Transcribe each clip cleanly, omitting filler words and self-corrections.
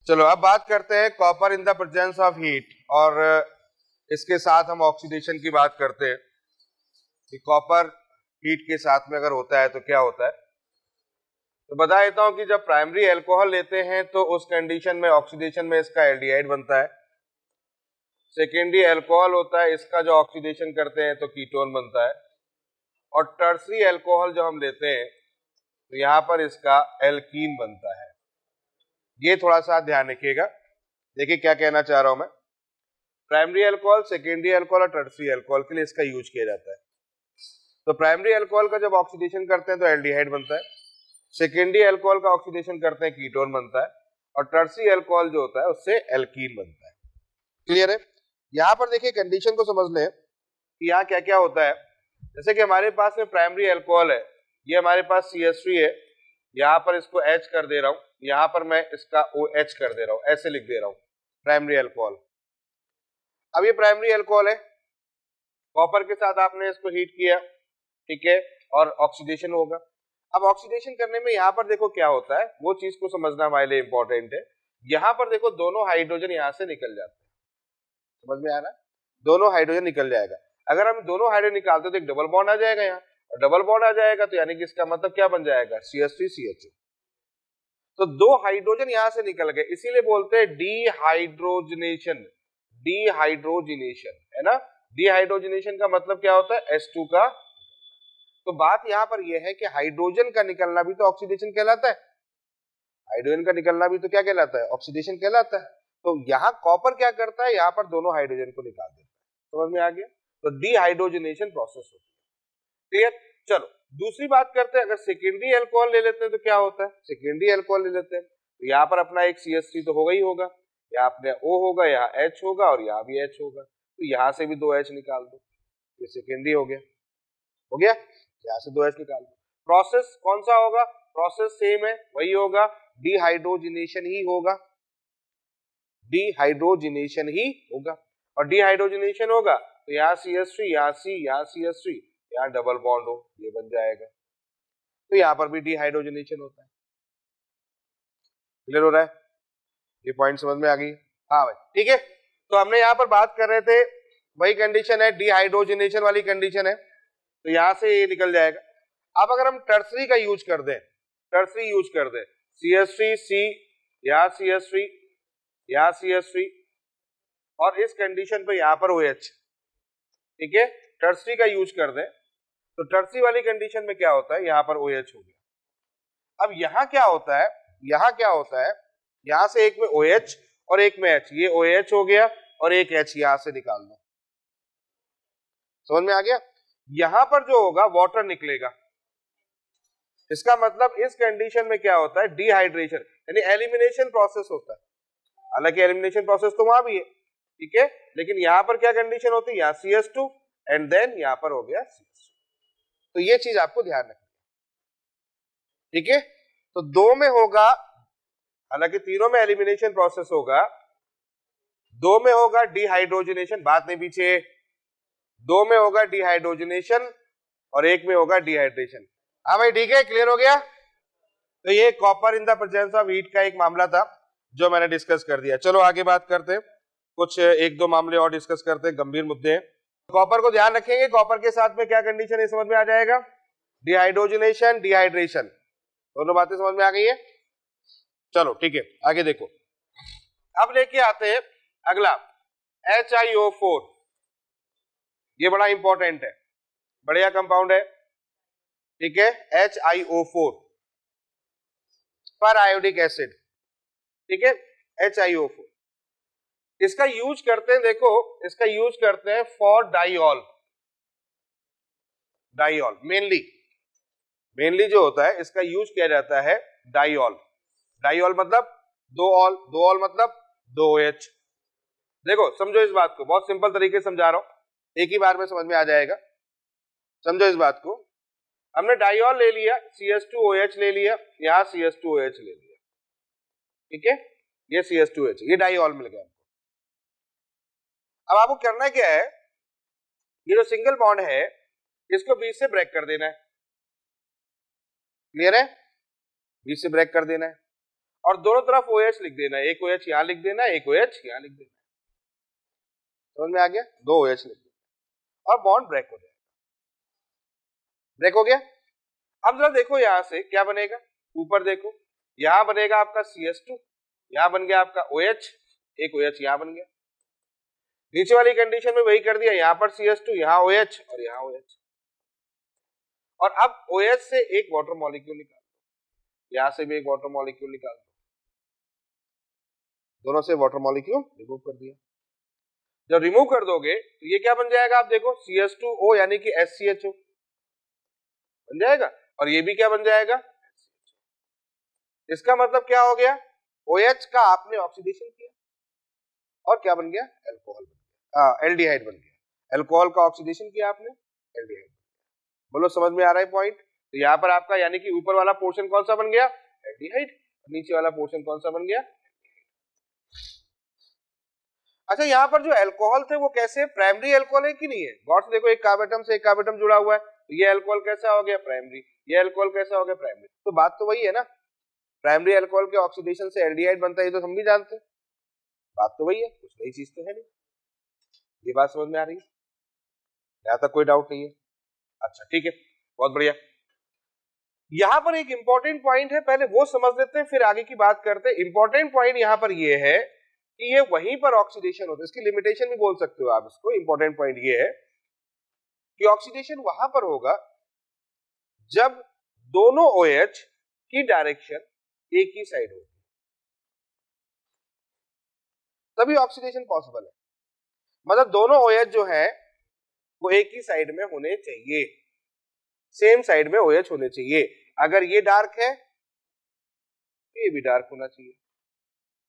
चलो अब बात करते हैं copper in the presence of heat, और इसके साथ हम ऑक्सीडेशन की बात करते हैं कि कॉपर हीट के साथ में अगर होता है तो क्या होता है। तो बता देता हूं कि जब प्राइमरी अल्कोहल लेते हैं तो उस कंडीशन में ऑक्सीडेशन में इसका एल्डिहाइड बनता है। सेकेंडरी अल्कोहल होता है, इसका जो ऑक्सीडेशन करते हैं तो कीटोन बनता है। और टर्सरी अल्कोहल जो हम लेते हैं तो यहां पर इसका एल्कीन बनता है। ये थोड़ा सा ध्यान रखिएगा। देखिए क्या कहना चाह रहा हूं मैं। प्राइमरी अल्कोहल, सेकेंडरी अल्कोहल और टर्सरी अल्कोहल के लिए इसका यूज किया जाता है। तो प्राइमरी अल्कोहल का जब ऑक्सीडेशन करते हैं तो एल्डिहाइड बनता है, सेकेंडरी अल्कोहल का ऑक्सीडेशन करते हैं कीटोन बनता है, और टर्सरी अल्कोहल जो होता है उससे एल्कीन बनता है। क्लियर है? यहां पर देखिए कंडीशन को समझ लें कि यहाँ क्या क्या होता है। जैसे कि हमारे पास में प्राइमरी अल्कोहल है, ये हमारे पास CH3 है, यहाँ पर इसको H कर दे रहा हूं, यहाँ पर मैं इसका OH कर दे रहा हूं, ऐसे लिख दे रहा हूं प्राइमरी अल्कोहल। अब ये प्राइमरी अल्कोहल है, कॉपर के साथ आपने इसको हीट किया, ठीक है, और ऑक्सीडेशन होगा। अब ऑक्सीडेशन करने में यहाँ पर देखो क्या होता है, वो चीज को समझना हमारे लिए इंपॉर्टेंट है। यहाँ पर देखो दोनों हाइड्रोजन यहाँ से निकल जाते हैं, समझ में आ रहा है? दोनों हाइड्रोजन निकल जाएगा। अगर हम दोनों हाइड्रोजन निकालते तो एक डबल बॉन्ड आ जाएगा यहाँ, और डबल बॉन्ड आ जाएगा तो यानी कि इसका मतलब क्या बन जाएगा, CH3CH2। तो दो हाइड्रोजन यहाँ से निकल गए, इसीलिए बोलते हैं डीहाइड्रोजनेशन। डीहाइड्रोजनेशन है ना, डीहाइड्रोजनेशन का मतलब क्या होता है, H2 का। तो बात यहाँ पर यह है कि हाइड्रोजन का निकलना भी तो ऑक्सीडेशन कहलाता है, हाइड्रोजन का निकलना भी तो क्या कहलाता है, ऑक्सीडेशन कहलाता है। तो यहाँ कॉपर क्या करता है, यहाँ पर दोनों हाइड्रोजन को निकाल देता है। समझ में आ गया? तो डीहाइड्रोजनेशन प्रोसेस होती है। क्लियर? चलो दूसरी बात करते हैं, अगर सेकेंडरी अल्कोहल ले लेते हैं तो क्या होता है। सेकेंडरी अल्कोहल ले लेते हैं तो यहाँ पर अपना एक CH3 तो होगा ही होगा, यहाँ अपने O होगा, यहाँ H होगा और यहाँ भी H होगा, तो यहाँ से भी 2H निकाल दो, ये सेकेंडरी हो गया। हो गया, यहाँ से 2H निकाल दो। प्रोसेस कौन सा होगा, प्रोसेस सेम है, वही होगा, डीहाइड्रोजनेशन ही होगा, डीहाइड्रोजनेशन ही होगा। और डीहाइड्रोजनेशन होगा तो यहाँ CH3, यहाँ C, यहाँ CH3, यहाँ डबल बॉन्ड हो, ये बन जाएगा। तो यहाँ पर भी डीहाइड्रोजनेशन होता है। क्लियर हो रहा है? ये पॉइंट समझ में आ गई? हाँ भाई, ठीक है। तो हमने यहाँ पर बात कर रहे थे, वही कंडीशन है, डीहाइड्रोजनेशन वाली कंडीशन है, तो यहाँ से ये निकल जाएगा। अब अगर हम टर्सरी का यूज कर दें, टर्सरी यूज कर दें, CH3C, यहाँ CH3, यहाँ CH3, और इस कंडीशन पे यहाँ पर OH, ठीक है, टर्सरी का यूज कर दें तो टर्सरी वाली कंडीशन में क्या होता है, यहाँ पर OH हो गया। अब यहाँ क्या होता है, यहाँ क्या होता है, यहाँ से एक में OH और एक में H, ये OH हो गया और एक H यहाँ से निकाल दो। समझ में आ गया? यहां पर जो होगा वाटर निकलेगा, इसका मतलब इस कंडीशन में क्या होता है, डिहाइड्रेशन यानी एलिमिनेशन प्रोसेस होता है। हालांकि एलिमिनेशन प्रोसेस तो वहां भी है, ठीक है, लेकिन यहां पर क्या कंडीशन होती है, यहाँ CH2 एंड देन यहां पर हो गया CH2। तो ये चीज आपको ध्यान रखनी है, ठीक है। तो दो में होगा, हालांकि तीनों में एलिमिनेशन प्रोसेस होगा, दो में होगा डिहाइड्रोजनेशन, बात नहीं पीछे, दो में होगा डिहाइड्रोजनेशन और एक में होगा डिहाइड्रेशन। हाँ भाई, ठीक है, क्लियर हो गया। तो ये copper in the presence of heat का एक मामला था जो मैंने डिस्कस कर दिया। चलो आगे बात करते हैं, कुछ एक दो मामले और डिस्कस करते हैं, गंभीर मुद्दे हैं। कॉपर को ध्यान रखेंगे, कॉपर के साथ में क्या कंडीशन है समझ में आ जाएगा, डिहाइड्रोजनेशन, डिहाइड्रेशन, दोनों बातें समझ में आ गई है। चलो ठीक है, आगे देखो। अब लेके आते हैं अगला HiO4। ये बड़ा इंपॉर्टेंट है, बढ़िया कंपाउंड है, ठीक है, HiO4 पर आयोडिक एसिड, ठीक है, HiO4। इसका यूज करते हैं, देखो इसका यूज करते हैं फॉर डाइऑल। डाइऑल मेनली जो होता है इसका यूज किया जाता है डाइऑल। डाइऑल मतलब दो ऑल, दो ऑल मतलब दो OH। देखो समझो इस बात को, बहुत सिंपल तरीके से समझा रहा हूं, एक ही बार में समझ में आ जाएगा। समझो इस बात को, हमने डाइऑल ले लिया, CH2OH ले लिया, यहां CH2OH ले लिया, ठीक है, ये CH2OH, ये डाइऑल मिल गया। अब आपको करना क्या है, ये जो सिंगल बॉन्ड है इसको बीच से ब्रेक कर देना है। क्लियर है? बीच से ब्रेक कर देना है, और दोनों तरफ OH लिख देना, एक OH यहां लिख देना, एक OH यहां लिख देना। समझ में आ गया? दो OH लिख देना और बॉन्ड ब्रेक हो जाएगा। ब्रेक हो गया। अब जरा देखो यहां से क्या बनेगा, ऊपर देखो, यहां बनेगा आपका CH2, यहां बन गया आपका OH, एक OH यहां बन गया। नीचे वाली कंडीशन में वही कर दिया, यहां पर CH2, यहां OH और यहां OH। और अब OH से एक वाटर मॉलिक्यूल निकाल दो, यहां से भी एक वाटर मॉलिक्यूल निकाल दो, दोनों से वाटर मॉलिक्यूल रिमूव कर दिया। जब रिमूव कर दोगे तो ये क्या बन जाएगा, आप देखो CH2O यानी कि SCHO बन जाएगा, और ये भी क्या बन जाएगा, इसका मतलब क्या हो गया, OH का आपने ऑक्सीडेशन किया और क्या बन गया, अल्कोहल बन गया, एल्डिहाइड बन गया। अल्कोहल का ऑक्सीडेशन किया आपने, एल्डिहाइड। बोलो समझ में आ रहा है पॉइंट? तो यहाँ पर आपका यानी कि ऊपर वाला पोर्शन कौन सा बन गया, एल्डिहाइड, नीचे वाला पोर्शन कौन सा बन गया। अच्छा, यहाँ पर जो अल्कोहल थे वो कैसे, प्राइमरी अल्कोहल है कि नहीं है? गौर से देखो, एक कार्बेटम से एक कार्बेटम जुड़ा हुआ है, तो ये अल्कोहल कैसा हो गया, प्राइमरी, ये अल्कोहल कैसा हो गया, प्राइमरी। तो बात तो वही है ना, प्राइमरी अल्कोहल के ऑक्सीडेशन से एल्डिहाइड बनता है, ये तो हम भी जानते हैं, बात तो वही है, कुछ नई चीज तो है नहीं। ये बात समझ में आ रही है? यहां तक कोई डाउट नहीं है? अच्छा ठीक है, बहुत बढ़िया। यहां पर एक इंपॉर्टेंट पॉइंट है, पहले वो समझ लेते हैं फिर आगे की बात करते हैं। इंपॉर्टेंट पॉइंट यहां पर ये है कि ये वहीं पर ऑक्सीडेशन होता है, इसकी लिमिटेशन भी बोल सकते हो आप इसको। इंपॉर्टेंट पॉइंट ये है कि ऑक्सीडेशन वहां पर होगा जब दोनों OH की डायरेक्शन एक ही साइड होगी, तभी ऑक्सीडेशन पॉसिबल है। मतलब दोनों OH जो है वो एक ही साइड में होने चाहिए, सेम साइड में OH होने चाहिए। अगर ये डार्क है ये भी डार्क होना चाहिए।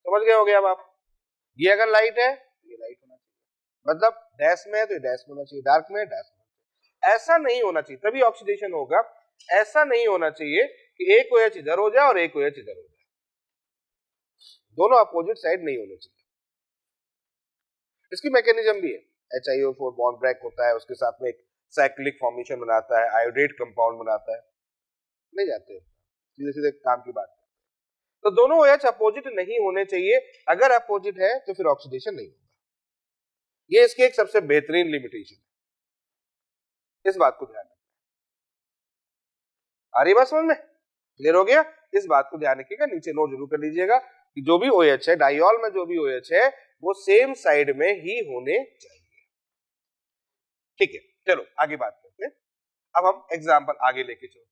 समझ गए होगे अब आप? ये अगर लाइट है ये लाइट होना चाहिए, मतलब डैश में है तो ये डैश होना चाहिए, डार्क में है डैश होना चाहिए। ऐसा नहीं होना चाहिए, तभी ऑक्सीडेशन होगा। ऐसा नहीं होना चाहिए कि एक OH इधर हो जाए और एक OH इधर हो जाए, दोनों अपोजिट साइड नहीं होने चाहिए। इसकी मैकेनिज्म भी है, HiO4 बॉन्ड ब्रेक होता है, उसके साथ में एक साइक्लिक फॉर्मेशन बनाता है, आयोडेट कंपाउंड बनाता है, नहीं जाते सीधे सीधे काम की बात। तो दोनों OH अपोजिट नहीं होने चाहिए, अगर अपोजिट है तो फिर ऑक्सीडेशन नहीं होगा। ये इसकी एक सबसे बेहतरीन लिमिटेशन है, इस बात को ध्यान रखना। आ रही बात समझ में? क्लियर हो गया? इस बात को ध्यान रखिएगा, नीचे नोट जरूर कर लीजिएगा कि जो भी OH है, डाइऑल में जो भी OH है वो सेम साइड में ही होने चाहिए। ठीक है, चलो आगे बात करते हैं। अब हम एग्जाम्पल आगे लेके चलते हैं।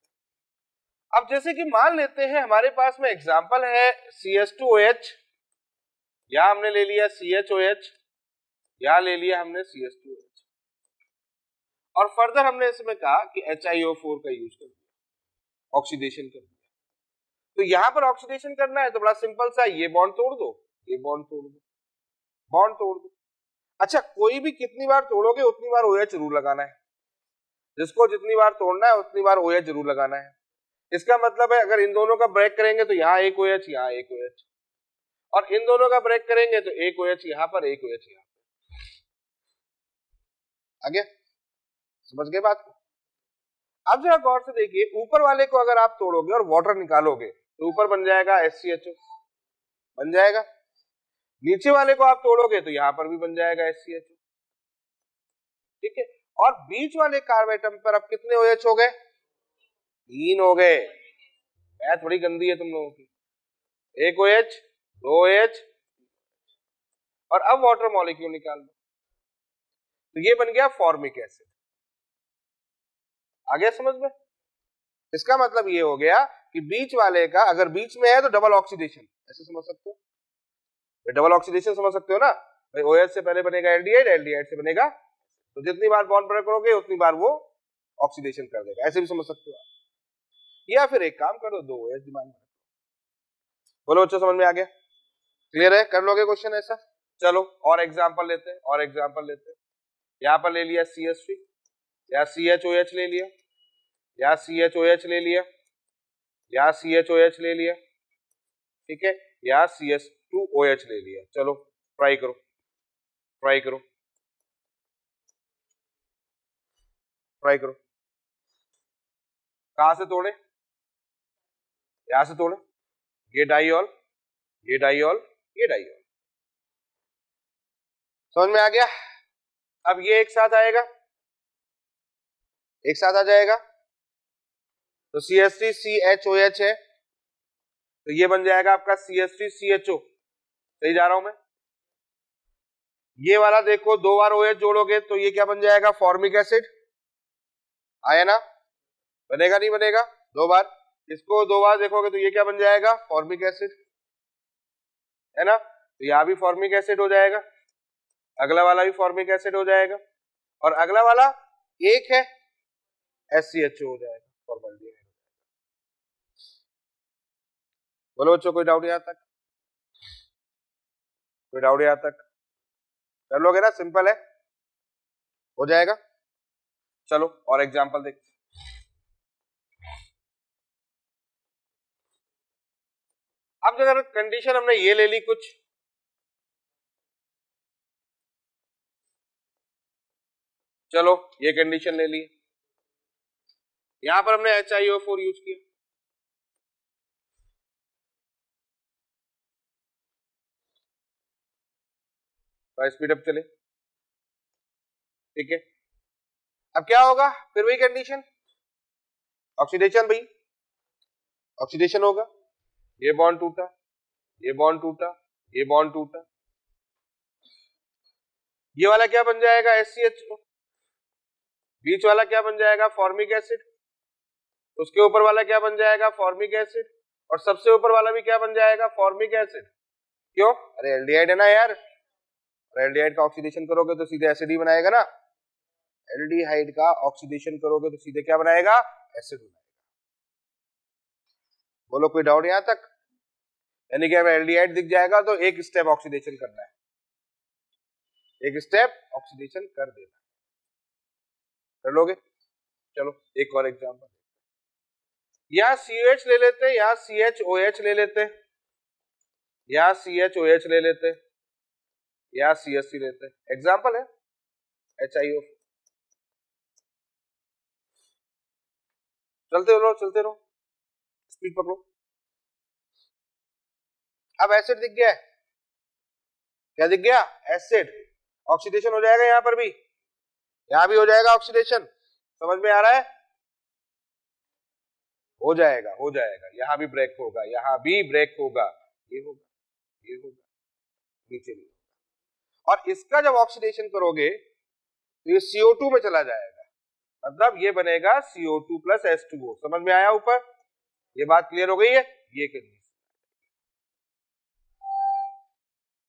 अब जैसे कि मान लेते हैं हमारे पास में एग्जाम्पल है CH2OH, यहां हमने ले लिया CHOH, यहां ले लिया हमने CH2OH, और फर्दर हमने इसमें कहा कि HiO4 का यूज कर दिया, ऑक्सीडेशन कर दिया। तो यहां पर ऑक्सीडेशन करना है तो बड़ा सिंपल सा, ये बॉन्ड तोड़ दो, ये बॉन्ड तोड़ दो, बॉन्ड तोड़ दो। अच्छा, कोई भी कितनी बार तोड़ोगे उतनी बार OH जरूर लगाना है, जिसको जितनी बार तोड़ना है उतनी बार OH जरूर लगाना है। इसका मतलब है अगर इन दोनों का ब्रेक करेंगे तो यहाँ एक OH, यहाँ एक OH, और इन दोनों का ब्रेक करेंगे तो एक OH यहाँ पर, एक OH यहाँ पर। आगे समझ गए बात को? अब जरा गौर से देखिए, ऊपर वाले को अगर आप तोड़ोगे और वाटर निकालोगे तो ऊपर बन जाएगा HCHO, बन जाएगा। नीचे वाले को आप तोड़ोगे तो यहां पर भी बन जाएगा HCHO, ठीक है। और बीच वाले कार्बेटम पर अब कितने OH हो गए? 3 हो गए। मैथ थोड़ी गंदी है तुम लोगों की। एक OH, 2 OH, और अब वाटर मॉलिक्यूल निकाल दो, तो ये बन गया फॉर्मिक एसिड। आ गया समझ में? इसका मतलब ये हो गया कि बीच वाले का अगर बीच में है तो डबल ऑक्सीडेशन, ऐसे समझ सकते हो, डबल ऑक्सीडेशन समझ सकते हो ना भाई। OH से पहले बनेगा एल्डिहाइड, एल्डिहाइड से बनेगा, तो जितनी बार बॉन्ड ब्रेक करोगे उतनी बार वो ऑक्सीडेशन कर देगा, ऐसे भी समझ सकते हो आप। या फिर एक काम करो, 2 OH दिमाग में। बोलो बच्चों समझ में आ गया? क्लियर है? कर लोगे क्वेश्चन ऐसा? चलो और एग्जांपल लेते हैं, और एग्जांपल लेते हैं। यहां पर ले लिया CH3, या CHOH ले लिया, या CHOH ले लिया, या CHOH ले लिया, ठीक है, या CH2OH ले लिया। चलो ट्राई करो, ट्राई करो, ट्राई करो। कहां से तोड़े? यहां से तोड़े, ये डाइऑल, ये डाइऑल, ये डाइऑल। समझ में आ गया? अब ये एक साथ आएगा, एक साथ आ जाएगा, तो CH3CHOH है, तो ये बन जाएगा आपका CH3CHO। सही जा रहा हूं मैं? ये वाला देखो, दो बार OH जोड़ोगे तो ये क्या बन जाएगा? Formic acid. आया ना? बनेगा नहीं बनेगा? दो बार, इसको दो बार देखोगे तो ये क्या बन जाएगा? फॉर्मिक एसिड, है ना? तो यहां भी फॉर्मिक एसिड हो जाएगा, अगला वाला भी फॉर्मिक एसिड हो जाएगा, और अगला वाला एक है, SCHO हो जाएगा, फॉर्मल्डिहाइड। बोलो बच्चों, कोई डाउट यहां तक? कोई डाउट यहां तक? कर लोगे ना? सिंपल है, हो जाएगा। चलो और एग्जांपल देखते। अब अगर कंडीशन हमने ये ले ली कुछ, चलो ये कंडीशन ले ली, यहां पर हमने HiO4 यूज किया, तो स्पीड अप चले, ठीक है। अब क्या होगा? फिर वही कंडीशन, ऑक्सीडेशन भाई, ऑक्सीडेशन होगा, ये बॉन्ड टूटा, ये बॉन्ड टूटा, ये बॉन्ड टूटा, ये वाला क्या बन जाएगा? SCHO, बीच वाला क्या बन जाएगा? फॉर्मिक एसिड, उसके ऊपर वाला क्या बन जाएगा? फॉर्मिक एसिड, और सबसे ऊपर वाला भी क्या बन जाएगा? Formic acid. क्यों? अरे एल्डिहाइड है ना यार, एल्डिहाइड का ऑक्सीडेशन करोगे तो सीधे एसिड ही बनाएगा ना, एल्डिहाइड का ऑक्सीडेशन करोगे तो सीधे क्या बनाएगा? एसिड बनाएगा। बोलो कोई डाउट यहां तक? यानी कि हमें एल्डिहाइड दिख जाएगा तो एक स्टेप ऑक्सीडेशन करना है, एक स्टेप ऑक्सीडेशन कर देना, कर लोगे? चलो एक और एग्जांपल, यहां COH ले लेते, यहां CHOH ले लेते, यहां CHOH ले लेते, यहां CHC लेते। एग्जांपल है HiO। चलते रहो, चलते रहो, स्पीड पकड़ो। अब एसिड दिख गया है, क्या दिख गया? एसिड। ऑक्सीडेशन हो जाएगा यहां पर भी, यहां भी हो जाएगा ऑक्सीडेशन। समझ में आ रहा है? हो जाएगा, हो जाएगा, यहां भी ब्रेक होगा, यहां भी ब्रेक होगा, ये होगा, ये होगा, नीचे नहीं। और इसका जब ऑक्सीडेशन करोगे तो ये CO2 में चला जाएगा, मतलब ये बनेगा CO2 प्लस H2O। समझ में आया ऊपर? ये बात क्लियर हो गई है? ये कंडीशन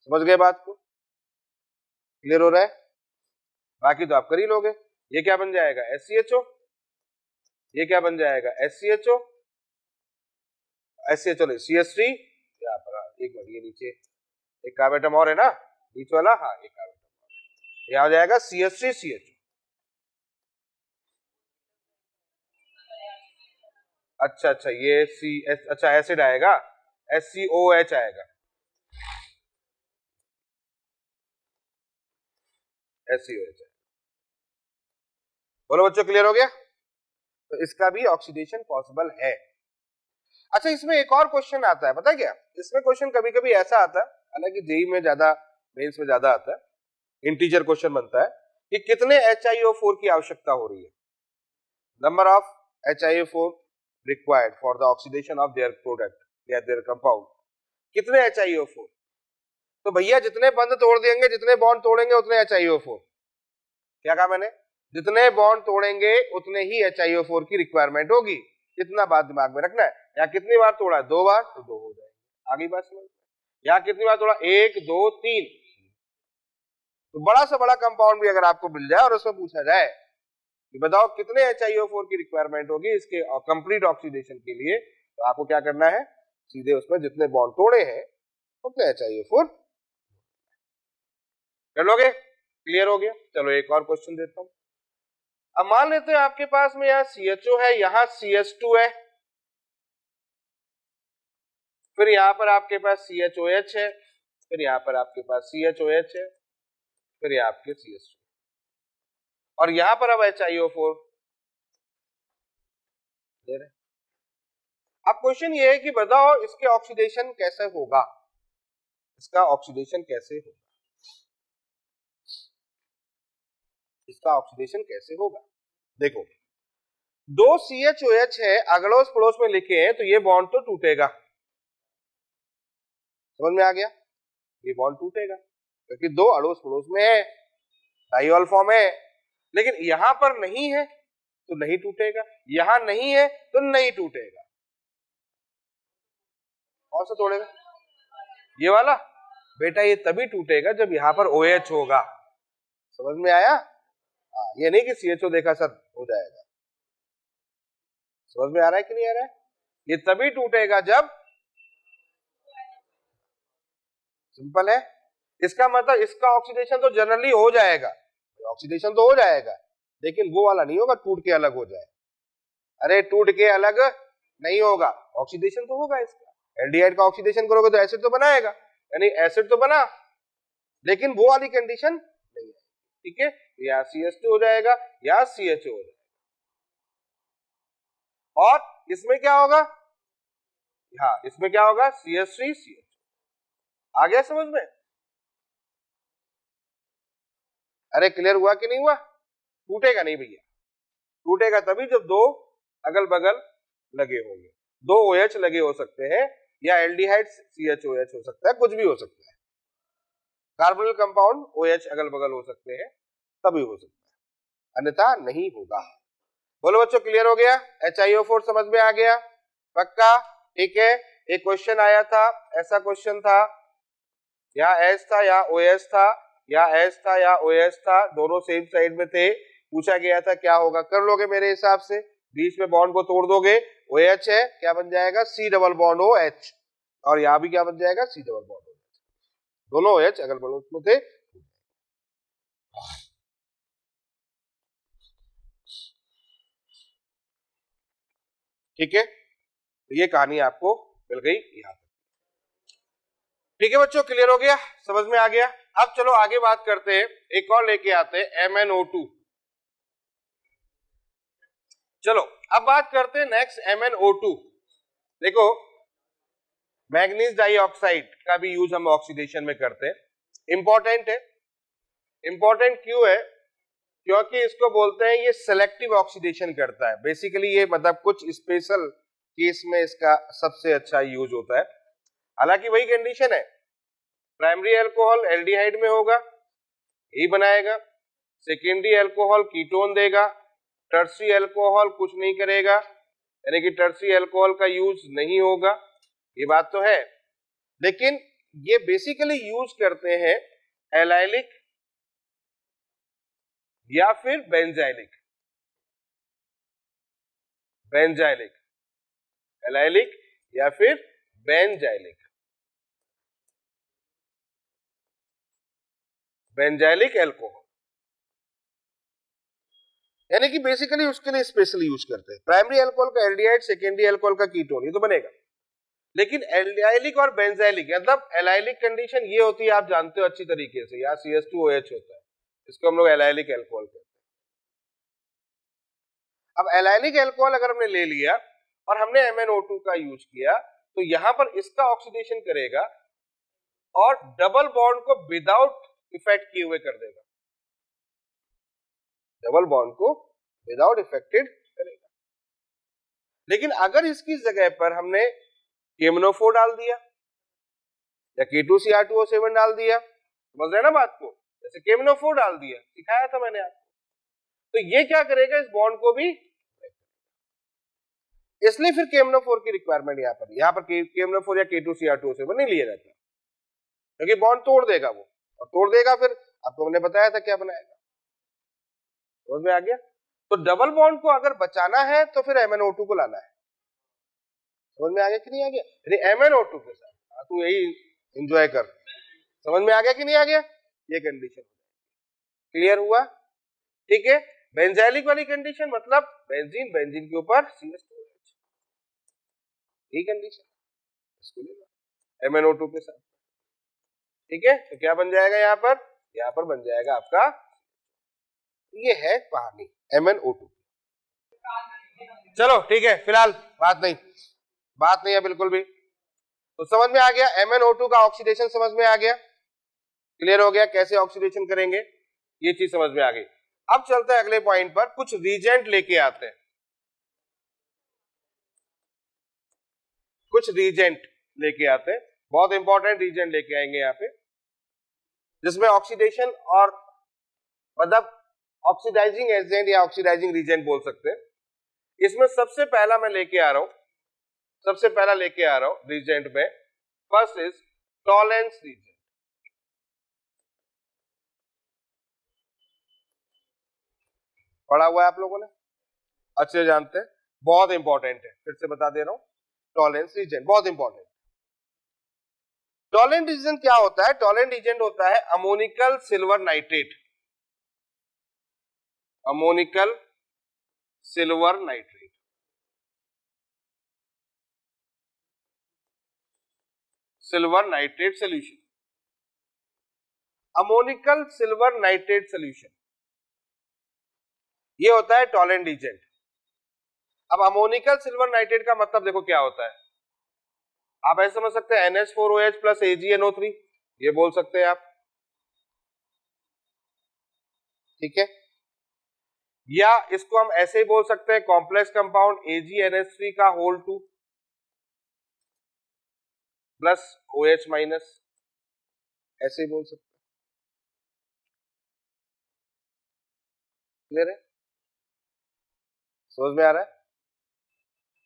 समझ गए? बात को क्लियर हो रहा है? बाकी तो आप कर ही लोगे। ये क्या बन जाएगा? SCHO, ये क्या बन जाएगा? SCHO, SCHO नहीं, CH3, यहाँ पर एक मिनट, ये नीचे एक कार्बन एटम और है ना बीच वाला, हाँ एक कार्बन एटम, यह हो जाएगा CH3CHO। अच्छा अच्छा, ये अच्छा एसिड आएगा, SCOH आएगा, SCOH। बोलो बच्चों क्लियर हो गया? तो इसका भी ऑक्सीडेशन पॉसिबल है। अच्छा, इसमें एक और क्वेश्चन आता है, पता है क्या? इसमें क्वेश्चन कभी कभी ऐसा आता है, हालांकि जेई में ज्यादा, मेंस में ज्यादा आता है, इंटीजर क्वेश्चन बनता है कि कितने HiO4 की आवश्यकता हो रही है, number of HiO4 required for the oxidation of their product या देयर कंपाउंड, कितने HiO4? तो भैया जितने बंद तोड़ देंगे, जितने बॉन्ड तोड़ेंगे उतने HiO4। क्या कहा मैंने? जितने बॉन्ड तोड़ेंगे उतने ही HiO4 की रिक्वायरमेंट होगी। कितना बात दिमाग में रखना है, या कितनी बार तोड़ा? दो बार, तो दो हो जाएंगे। आगे बात समझ? या कितनी बार तोड़ा? एक, दो, तीन। तो बड़ा से बड़ा कंपाउंड भी अगर आपको मिल जाए और उसमें पूछा जाए कि बताओ कितने HiO4 की रिक्वायरमेंट होगी इसके कंप्लीट ऑक्सीडेशन के लिए, तो आपको क्या करना है? सीधे उसमें जितने बॉन्ड तोड़े हैं उतने HiO4 कर लोगे। क्लियर हो गया? चलो एक और क्वेश्चन देता हूं। अब मान लेते हैं आपके पास में यहाँ CHO है, यहाँ CH2 है, फिर यहां पर आपके पास CHOH है, फिर यहां पर आपके पास CHOH है, फिर यहाँ आपके CH2, और यहां पर अब HiO4 दे रहे। अब क्वेश्चन ये है कि बताओ इसके ऑक्सीडेशन कैसे होगा? इसका ऑक्सीडेशन कैसे होगा, इसका ऑक्सीडेशन कैसे होगा। देखो दो CHOH है, अगड़ोस पड़ोस में लिखे हैं, तो ये बॉन्ड तो टूटेगा, समझ में आ गया, ये बॉन्ड टूटेगा क्योंकि दो अड़ोस पड़ोस में है, डाइऑल फॉर्म है। लेकिन यहां पर नहीं है तो नहीं टूटेगा, यहां नहीं है तो नहीं टूटेगा। कौन सा तोड़ेगा, ये वाला बेटा, ये तभी टूटेगा जब यहां पर OH होगा, समझ में आया। ये नहीं कि CHO देखा सर हो जाएगा, समझ में आ रहा है कि नहीं आ रहा है। ये तभी टूटेगा जब, सिंपल है, इसका मतलब इसका ऑक्सीडेशन तो जनरली हो जाएगा, ऑक्सीडेशन तो हो जाएगा, लेकिन वो वाला नहीं होगा टूट के अलग हो जाए। अरे टूट के अलग नहीं होगा, ऑक्सीडेशन तो होगा इसका। एल्डिहाइड का ऑक्सीडेशन करोगे तो एसिड तो बनाएगा, यानी एसिड तो बना, लेकिन वो वाली कंडीशन नहीं है, ठीक है। यहाँ CH2 हो जाएगा, यहाँ CHO हो जाएगा, और इसमें क्या होगा, हाँ इसमें क्या होगा, CH3 CH। आ गया समझ में। अरे क्लियर हुआ कि नहीं हुआ। टूटेगा नहीं भैया, टूटेगा तभी जब दो अगल बगल लगे होंगे, दो OH लगे हो सकते हैं, या एल्डिहाइड CHOH हो सकता है, कुछ भी हो सकता है, कार्बोनिल कंपाउंड OH अगल बगल हो सकते हैं, तभी हो सकता है, अन्यथा नहीं होगा। बोलो बच्चों क्लियर हो गया, HiO4 समझ में आ गया, पक्का, ठीक है। एक क्वेश्चन आया था, ऐसा क्वेश्चन था, यहाँ H था, यहाँ OH था, यहाँ H था, यहाँ OH था, दोनों सेम साइड में थे, पूछा गया था क्या होगा, कर लोगे मेरे हिसाब से, बीच में बॉन्ड को तोड़ दोगे, OH है, क्या बन जाएगा, C डबल बॉन्ड OH, और यहाँ भी क्या बन जाएगा, C डबल बॉन्ड OH, दोनों OH अगल बगल में थे। ठीक है, तो ये कहानी आपको मिल गई यहाँ, ठीक है बच्चों, क्लियर हो गया, समझ में आ गया। अब चलो आगे बात करते हैं, एक और लेके आते हैं MnO2। चलो अब बात करते हैं नेक्स्ट MnO2। देखो मैग्नीज डाइऑक्साइड का भी यूज हम ऑक्सीडेशन में करते हैं, इंपॉर्टेंट है। इंपॉर्टेंट क्यों है, क्योंकि इसको बोलते हैं ये सेलेक्टिव ऑक्सीडेशन करता है, बेसिकली ये मतलब कुछ स्पेशल केस में इसका सबसे अच्छा यूज होता है। हालांकि वही कंडीशन है, प्राइमरी अल्कोहल एल्डिहाइड में होगा, यही बनाएगा, सेकेंडरी अल्कोहल कीटोन देगा, टर्सरी अल्कोहल कुछ नहीं करेगा, यानी कि टर्सरी अल्कोहल का यूज नहीं होगा, ये बात तो है। लेकिन ये बेसिकली यूज करते हैं एलाइलिक या फिर बेंजाइलिक, बेंजाइलिक, एलाइलिक या फिर बेंजाइलिक, बेंजाइलिक अल्कोहल, यानी कि बेसिकली उसके लिए स्पेशल यूज करते हैं। प्राइमरी अल्कोहल का एल्डिहाइड, सेकेंडरी अल्कोहल का कीटोन, ये तो बनेगा, लेकिन एल्डिहाइलिक और बेंजाइलिक मतलब एलाइलिक कंडीशन ये होती है, आप जानते हो अच्छी तरीके से, यहाँ CH2OH होता है, इसको हम लोग एलाइलिक अल्कोहल कहते हैं। अब एलाइलिक अल्कोहल अगर हमने ले लिया और हमने MnO2 का यूज किया, तो यहां पर इसका ऑक्सीडेशन करेगा और डबल बॉन्ड को विदाउट इफेक्ट किए हुए कर देगा, डबल बॉन्ड को विदाउट इफेक्टेड करेगा। लेकिन अगर इसकी जगह पर हमने KMnO4 डाल दिया या K2Cr2O7 डाल दिया, समझ रहे ना बात को, जैसे KMnO4 डाल दिया, सिखाया था मैंने आपको, तो ये क्या करेगा, इस बॉन्ड को भी, इसलिए फिर KMnO4 की रिक्वायरमेंट यहाँ पर KMnO4 या K2Cr2O7 नहीं लिया जाता, क्योंकि बॉन्ड तोड़ देगा वो, और तोड़ देगा फिर आपको मैंने बताया था क्या बनाएगा, समझ में आ गया। तो डबल बॉन्ड को अगर बचाना है तो फिर MnO2 को लाना है, समझ में आ गया कि नहीं आ गया, यानी MnO2 के साथ तू यही एंजॉय कर, समझ में आ गया कि नहीं आ गया, ये कंडीशन क्लियर हुआ, ठीक है। बेंजाइलिक वाली कंडीशन मतलब बेंजीन, बेंजीन के ऊपर CH2OH, ये कंडीशन, इसको लेना MnO2 के साथ, ठीक है। तो क्या बन जाएगा यहाँ पर बन जाएगा आपका, ये है कहानी MnO2। चलो ठीक है, फिलहाल बात नहीं है बिल्कुल भी। तो समझ में आ गया, MnO2 का ऑक्सीडेशन समझ में आ गया, क्लियर हो गया कैसे ऑक्सीडेशन करेंगे, ये चीज समझ में आ गई। अब चलते हैं अगले पॉइंट पर, कुछ रीजेंट लेके आते हैं, कुछ रीजेंट लेके आते हैं, बहुत इंपॉर्टेंट रीजेंट लेके आएंगे यहाँ पे, जिसमें ऑक्सीडेशन और मतलब ऑक्सीडाइजिंग एजेंट या ऑक्सीडाइजिंग रीजेंट बोल सकते हैं। इसमें सबसे पहला मैं लेके आ रहा हूं, सबसे पहला लेके आ रहा हूं रीजेंट में, फर्स्ट इज टॉलेंस रीजेंट। पढ़ा हुआ है आप लोगों ने, अच्छे से जानते हैं, बहुत इंपॉर्टेंट है, फिर से बता दे रहा हूं, टॉलेंस रीजेंट बहुत इंपॉर्टेंट। टॉलेंट रीजेंट क्या होता है? टॉलेंट रीजेंट होता है ammoniacal silver nitrate, ammoniacal silver nitrate, silver nitrate solution, ammoniacal silver nitrate solution, ये होता है टॉलेंट रीजेंट। अब अमोनिकल सिल्वर नाइट्रेट का मतलब देखो क्या होता है, आप ऐसे समझ सकते हैं NH4OH प्लस AgNO3, ये बोल सकते हैं आप, ठीक है, या इसको हम ऐसे ही बोल सकते हैं कॉम्प्लेक्स कंपाउंड AgNH3 का होल 2 प्लस OH माइनस, ऐसे ही बोल सकते हैं, क्लियर है, समझ में आ रहा है?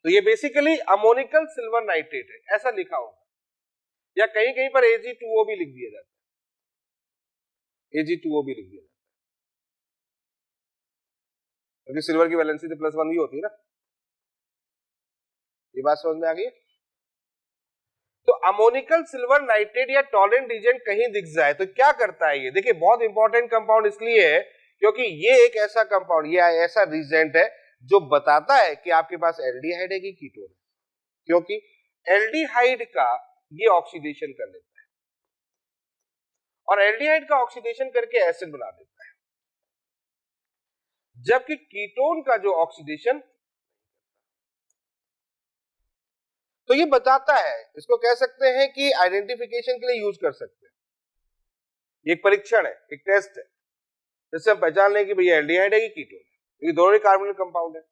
तो ये बेसिकली अमोनिकल सिल्वर नाइट्रेट है, ऐसा लिखा होगा, या कहीं कहीं पर Ag2O भी लिख दिया जाता है, Ag2O भी लिख दिया जाता है, क्योंकि सिल्वर की वैलेंसी तो +1 भी होती है ना, ये बात समझ में आ गई। तो अमोनिकल सिल्वर नाइट्रेट या टॉलेंट रीजेंट कहीं दिख जाए तो क्या करता है ये, देखिए बहुत इंपॉर्टेंट कंपाउंड इसलिए है क्योंकि ये एक ऐसा कंपाउंड, ये ऐसा रीजेंट है जो बताता है कि आपके पास एल्डिहाइड है कि कीटोन है, क्योंकि एल्डिहाइड का ये ऑक्सीडेशन कर लेता है और एल्डिहाइड का ऑक्सीडेशन करके एसिड बना देता है, जबकि कीटोन का जो ऑक्सीडेशन, तो ये बताता है, इसको कह सकते हैं कि आइडेंटिफिकेशन के लिए यूज कर सकते हैं, एक परीक्षण है, एक टेस्ट है, जिससे हम पहचान लें कि भैया एल्डिहाइड है कि कीटोन है, क्योंकि दोनों ही कार्बोनिल कंपाउंड है,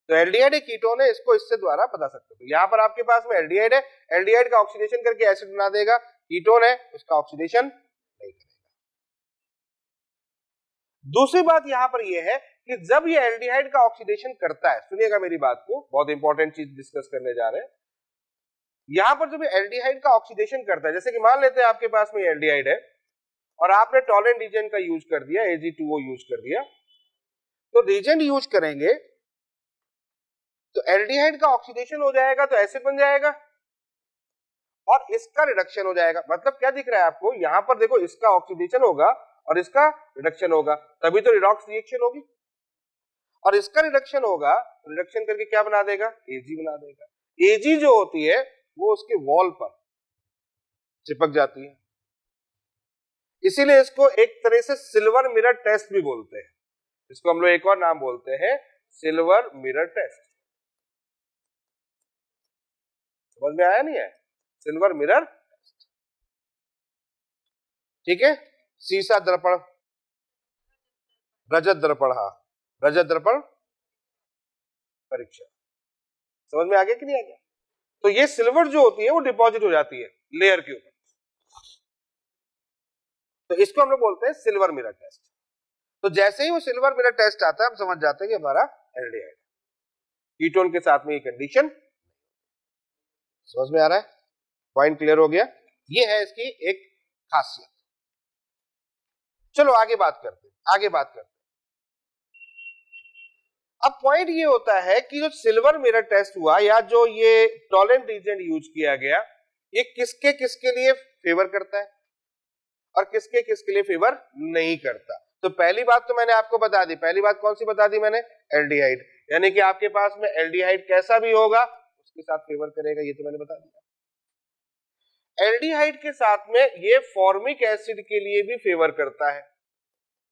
तो एल्डिहाइड है कीटोन है, इसको इससे द्वारा बता सकते हो। तो यहां पर आपके पास में एल्डिहाइड है, एल्डिहाइड का ऑक्सीडेशन करके एसिड बना देगा, कीटोन है उसका ऑक्सीडेशन नहीं करेगा। दूसरी बात यहां पर यह है कि जब ये एल्डिहाइड का ऑक्सीडेशन करता है, सुनिएगा मेरी बात को, बहुत इंपॉर्टेंट चीज डिस्कस करने जा रहे हैं, यहां पर जब एल्डिहाइड का ऑक्सीडेशन करता है, जैसे कि मान लेते हैं आपके पास में एल्डिहाइड है और आपने टॉलेंट रीजेंट का यूज कर दिया, Ag2O यूज कर दिया, तो रीजेंट यूज करेंगे तो एल्डिहाइड का ऑक्सीडेशन हो जाएगा तो एसिड बन जाएगा और इसका रिडक्शन हो जाएगा। मतलब क्या दिख रहा है आपको, यहां पर देखो इसका ऑक्सीडेशन होगा और इसका रिडक्शन होगा, तभी तो रिडॉक्स रिएक्शन होगी, और इसका रिडक्शन होगा, रिडक्शन करके क्या बना देगा, Ag बना देगा। Ag जो होती है वो उसके वॉल पर चिपक जाती है, इसीलिए इसको एक तरह से सिल्वर मिरर टेस्ट भी बोलते हैं, इसको हम लोग एक और नाम बोलते हैं सिल्वर मिरर टेस्ट। समझ में आया नहीं है, सिल्वर मिरर टेस्ट, ठीक है। सीसा दर्पण, रजत दर्पण, हाँ रजत दर्पण परीक्षा, समझ में आ गया कि नहीं आ गया? तो ये सिल्वर जो होती है वो डिपॉजिट हो जाती है लेयर के ऊपर, तो इसको हम लोग बोलते हैं सिल्वर मिरर टेस्ट। तो जैसे ही वो सिल्वर मिरर टेस्ट आता है हम समझ जाते हैं कि हमारा एल्डिहाइड, कीटोन के साथ में ये कंडीशन, समझ में आ रहा है, पॉइंट क्लियर हो गया, ये है इसकी एक खासियत। चलो आगे बात करते हैं, आगे बात करते हैं। अब पॉइंट ये होता है कि जो सिल्वर मिरर टेस्ट हुआ या जो ये टॉलेंट रीजेंट यूज किया गया, ये किसके किसके लिए फेवर करता है और किसके किसके लिए फेवर नहीं करता। तो पहली बात तो मैंने आपको बता दी, पहली बात कौन सी बता दी मैंने, एल्डिहाइड, यानी कि आपके पास में एल्डिहाइड कैसा भी होगा उसके साथ फेवर करेगा, ये तो मैंने बता दिया। एल्डिहाइड के साथ में ये फॉर्मिक एसिड के लिए भी फेवर करता है,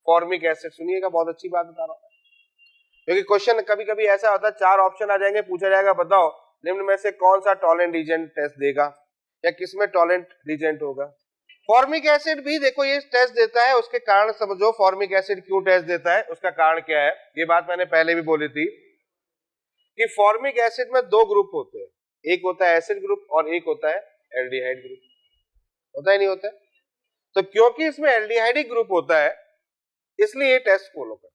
फॉर्मिक एसिड, सुनिएगा बहुत अच्छी बात बता रहा हूं, क्योंकि क्वेश्चन कभी कभी ऐसा होता है 4 ऑप्शन आ जाएंगे, पूछा जाएगा बताओ निम्न में से कौन सा टॉलेंट रीजेंट टेस्ट देगा या किसमें टॉलेंट रीजेंट होगा? फॉर्मिक एसिड भी देखो ये टेस्ट देता है, उसके कारण समझो फॉर्मिक एसिड क्यों टेस्ट देता है, उसका कारण क्या है। ये बात मैंने पहले भी बोली थी कि फॉर्मिक एसिड में दो ग्रुप होते हैं, एक होता है एसिड ग्रुप और एक होता है एल्डिहाइड ग्रुप। होता ही नहीं होता है? तो क्योंकि इसमें एल्डिहाइडिक ग्रुप होता है इसलिए ये टेस्ट फॉलो करता है।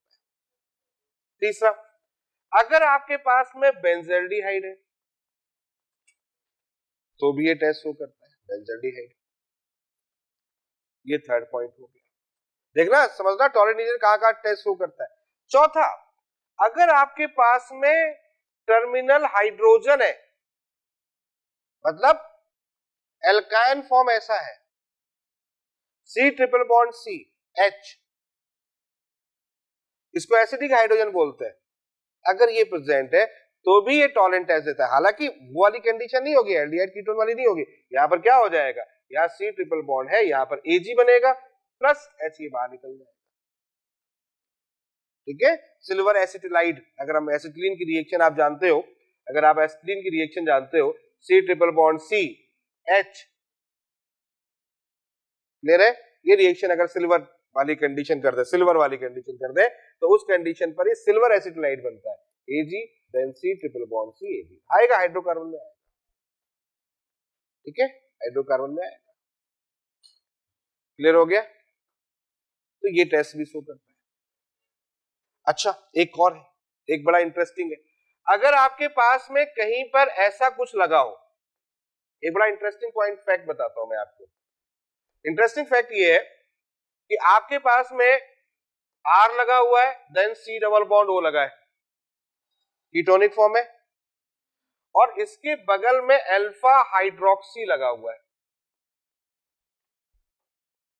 तीसरा, अगर आपके पास में बेंजल्डिहाइड है तो भी ये टेस्ट शो करता है, बेंजल्डिहाइड। ये थर्ड पॉइंट हो गया, देखना समझना टॉलेंट रीजन कहां टेस्ट शो करता है। चौथा, अगर आपके पास में टर्मिनल हाइड्रोजन है, मतलब एल्काइन फॉर्म ऐसा है C triple bond C H, इसको एसिडिक हाइड्रोजन बोलते हैं, अगर ये प्रेजेंट है तो भी ये टॉलेंट टेस्ट देता है। हालांकि वो वाली कंडीशन नहीं होगी, एल्डिहाइड कीटोन वाली नहीं होगी। यहां पर क्या हो जाएगा, यहाँ C ट्रिपल बॉन्ड है, यहां पर Ag बनेगा प्लस H, ये बाहर निकल जाएगा। ठीक है, सिल्वर एसिटिलाइड, अगर हम एसिटिलीन की रिएक्शन आप जानते हो, अगर आप एसिटिलीन की रिएक्शन जानते हो, C triple bond C H, clear है? ये रिएक्शन अगर सिल्वर वाली कंडीशन कर दे, सिल्वर वाली कंडीशन कर दे तो उस कंडीशन पर ये सिल्वर एसिटिलाइड बनता है, Ag then C triple bond C Ag आएगा, हाइड्रोकार्बन में आएगा। ठीक है, हाइड्रोकार्बन में आएगा। क्लियर हो गया? तो ये टेस्ट भी शो करता है। अच्छा, एक और है, एक बड़ा इंटरेस्टिंग है, अगर आपके पास में कहीं पर ऐसा कुछ लगा हो, एक बड़ा इंटरेस्टिंग पॉइंट फैक्ट बताता हूं मैं आपको। इंटरेस्टिंग फैक्ट ये है कि आपके पास में R लगा हुआ है, then C double bond O लगा है, कीटोनिक फॉर्म है, और इसके बगल में अल्फा हाइड्रोक्सी लगा हुआ है,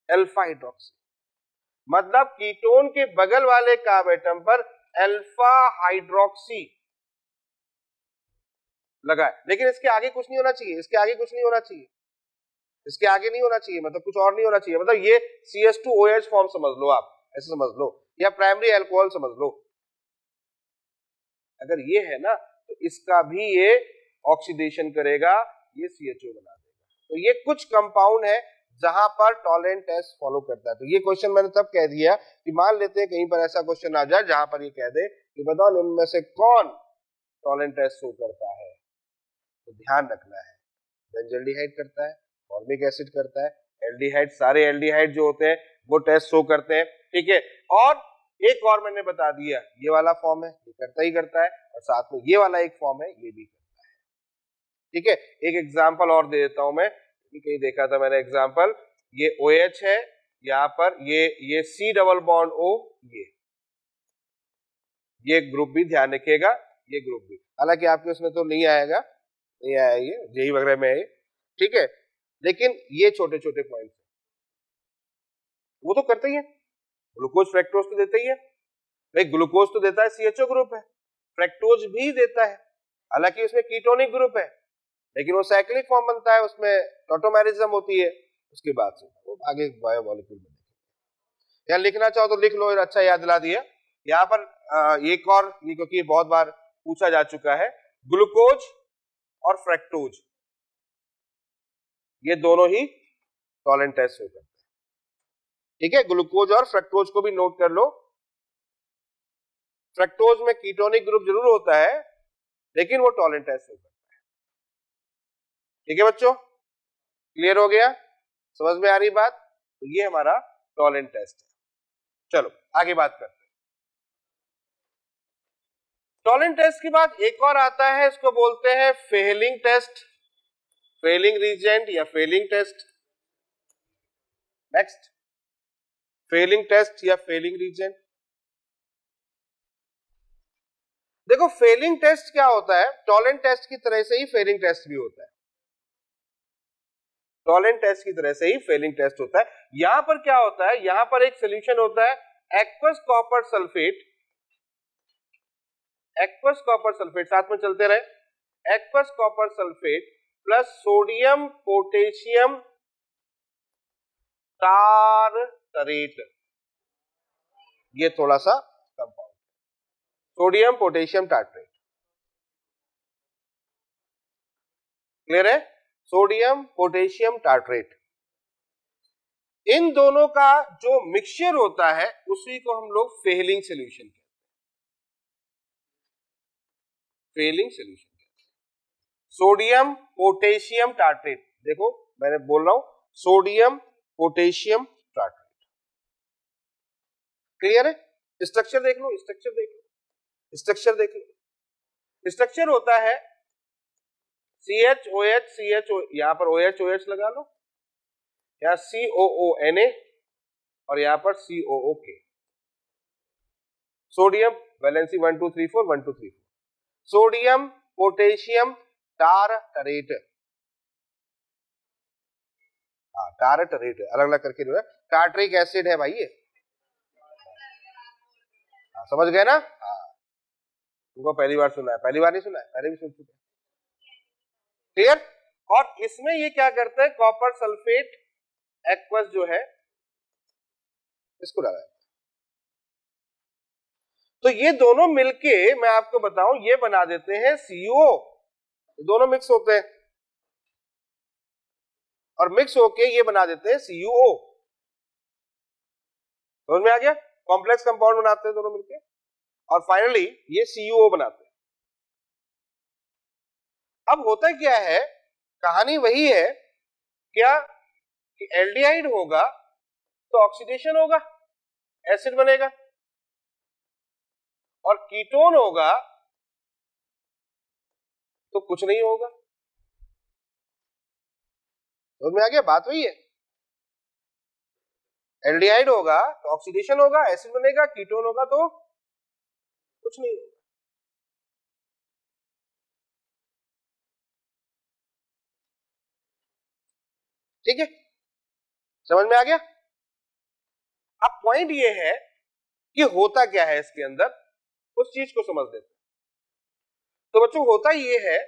अल्फा हाइड्रोक्सी, मतलब कीटोन के बगल वाले कार्ब एटम पर अल्फा हाइड्रोक्सी लगा है। लेकिन इसके आगे कुछ नहीं होना चाहिए, इसके आगे कुछ नहीं होना चाहिए, इसके आगे नहीं होना चाहिए, मतलब कुछ और नहीं होना चाहिए, मतलब ये CH2OH फॉर्म समझ लो आप, ऐसे समझ लो, या प्राइमरी अल्कोहल समझ लो। अगर ये है ना तो इसका भी ये ऑक्सीडेशन करेगा, ये CHO बना देगा। तो ये कुछ कंपाउंड है जहां पर टॉलेंट टेस्ट फॉलो करता है। तो ये क्वेश्चन मैंने तब कह दिया कि मान लेते हैं कहीं पर ऐसा क्वेश्चन आ जाए जहां पर ये कह दे कि बताओ निम्न में से कौन टॉलेंट टेस्ट शो करता है, तो ध्यान रखना है बेंजल्डिहाइड करता है, फॉर्मिक एसिड करता है, एल्डिहाइड, सारे एल्डिहाइड जो होते हैं वो टेस्ट शो करते हैं। ठीक है, और एक और मैंने बता दिया, ये वाला फॉर्म है, ये करता ही करता है, और साथ में ये वाला एक फॉर्म है, ये भी करता है। ठीक है, एक एग्जांपल और दे देता हूं मैं, कहीं देखा था मैंने एग्जांपल, ये OH है, यहां पर ये C डबल बॉन्ड O, ये ग्रुप भी ध्यान रखिएगा, ये ग्रुप भी, हालांकि आपके उसमें तो नहीं आएगा, नहीं आया ये जेई वगैरह में है। ठीक है, लेकिन ये छोटे छोटे पॉइंट वो तो करते ही है, ग्लूकोज फ्रैक्टोज तो देता ही है भाई, ग्लूकोज तो देता है CHO ग्रुप है, फ्रैक्टोज भी देता है, हालांकि उसमें कीटोनिक ग्रुप है, लेकिन वो साइक्लिक फॉर्म बनता है, उसमें टॉटोमेरिज्म होती है, उसके बाद से वो आगे बायोमोलिक्यूल में देखेंगे। या लिखना चाहो तो लिख लो, अच्छा याद दिला दिया। यहाँ पर एक और, ये क्योंकि बहुत बार पूछा जा चुका है, ग्लूकोज और फ्रैक्टोज ये दोनों ही टॉलेंट टेस्ट हो करते हैं। ठीक है, ग्लूकोज और फ्रैक्टोज को भी नोट कर लो। फ्रैक्टोज में कीटोनिक ग्रुप जरूर होता है लेकिन वो टॉलेंट टेस्ट हो करता है। ठीक है बच्चों, क्लियर हो गया, समझ में आ रही बात? तो ये हमारा टॉलेंट टेस्ट है। चलो आगे बात करते हैं। टॉलेंट टेस्ट के बाद एक और आता है, इसको बोलते हैं फेलिंग टेस्ट, फेलिंग रीजेंट या Fehling test. Next, Fehling test या फेलिंग रीजेंट। देखो फेलिंग टेस्ट क्या होता है, टॉलेंट टेस्ट की तरह से ही फेलिंग टेस्ट भी होता है, टॉलेंट टेस्ट की तरह से ही फेलिंग टेस्ट होता है। यहां पर क्या होता है, यहां पर एक सोल्यूशन होता है aqueous copper sulphate, aqueous copper sulphate, साथ में चलते रहे, aqueous copper sulphate plus sodium potassium tartrate, ये थोड़ा सा compound, sodium potassium tartrate. Clear है? सोडियम पोटेशियम टार्ट्रेट, इन दोनों का जो मिक्सचर होता है उसी को हम लोग फेलिंग सॉल्यूशन कहते हैं, फेलिंग सॉल्यूशन कहते हैं। सोडियम पोटेशियम टार्ट्रेट, देखो मैंने बोल रहा हूं सोडियम पोटेशियम टार्ट्रेट, क्लियर है? स्ट्रक्चर देख लो, स्ट्रक्चर देख लो, स्ट्रक्चर देख लो। स्ट्रक्चर होता है CHOH CHO, यहां पर OH लगा लो, यहां COONA और यहां पर COOK, sodium valency 1 2 3 4 1 2 3 4, sodium potassium tartrate, tartrate अलग अलग करके जो है टार्ट्रिक एसिड है भाई ये, समझ गए ना? तुमको पहली बार सुना है, पहली बार नहीं सुना है, पहले भी सुन चुके हैं, क्लियर? और इसमें ये क्या करता है, कॉपर सल्फेट एक्वस जो है इसको डाला, तो ये दोनों मिलके मैं आपको बताऊं ये बना देते हैं CuO, दोनों मिक्स होते हैं और मिक्स होके ये बना देते हैं CuO, समझ में आ गया? कॉम्प्लेक्स कंपाउंड बनाते हैं दोनों मिलके और फाइनली ये CuO बनाते हैं। अब होता क्या है, कहानी वही है क्या कि एल्डिहाइड होगा तो ऑक्सीडेशन होगा, एसिड बनेगा, और कीटोन होगा तो कुछ नहीं होगा, समझ में आ गया? बात वही है, एल्डिहाइड होगा तो ऑक्सीडेशन होगा, एसिड बनेगा, कीटोन होगा तो कुछ नहीं होगा। ठीक है, समझ में आ गया? अब पॉइंट ये है कि होता क्या है इसके अंदर, उस चीज को समझ लेते हैं। तो बच्चों होता ये है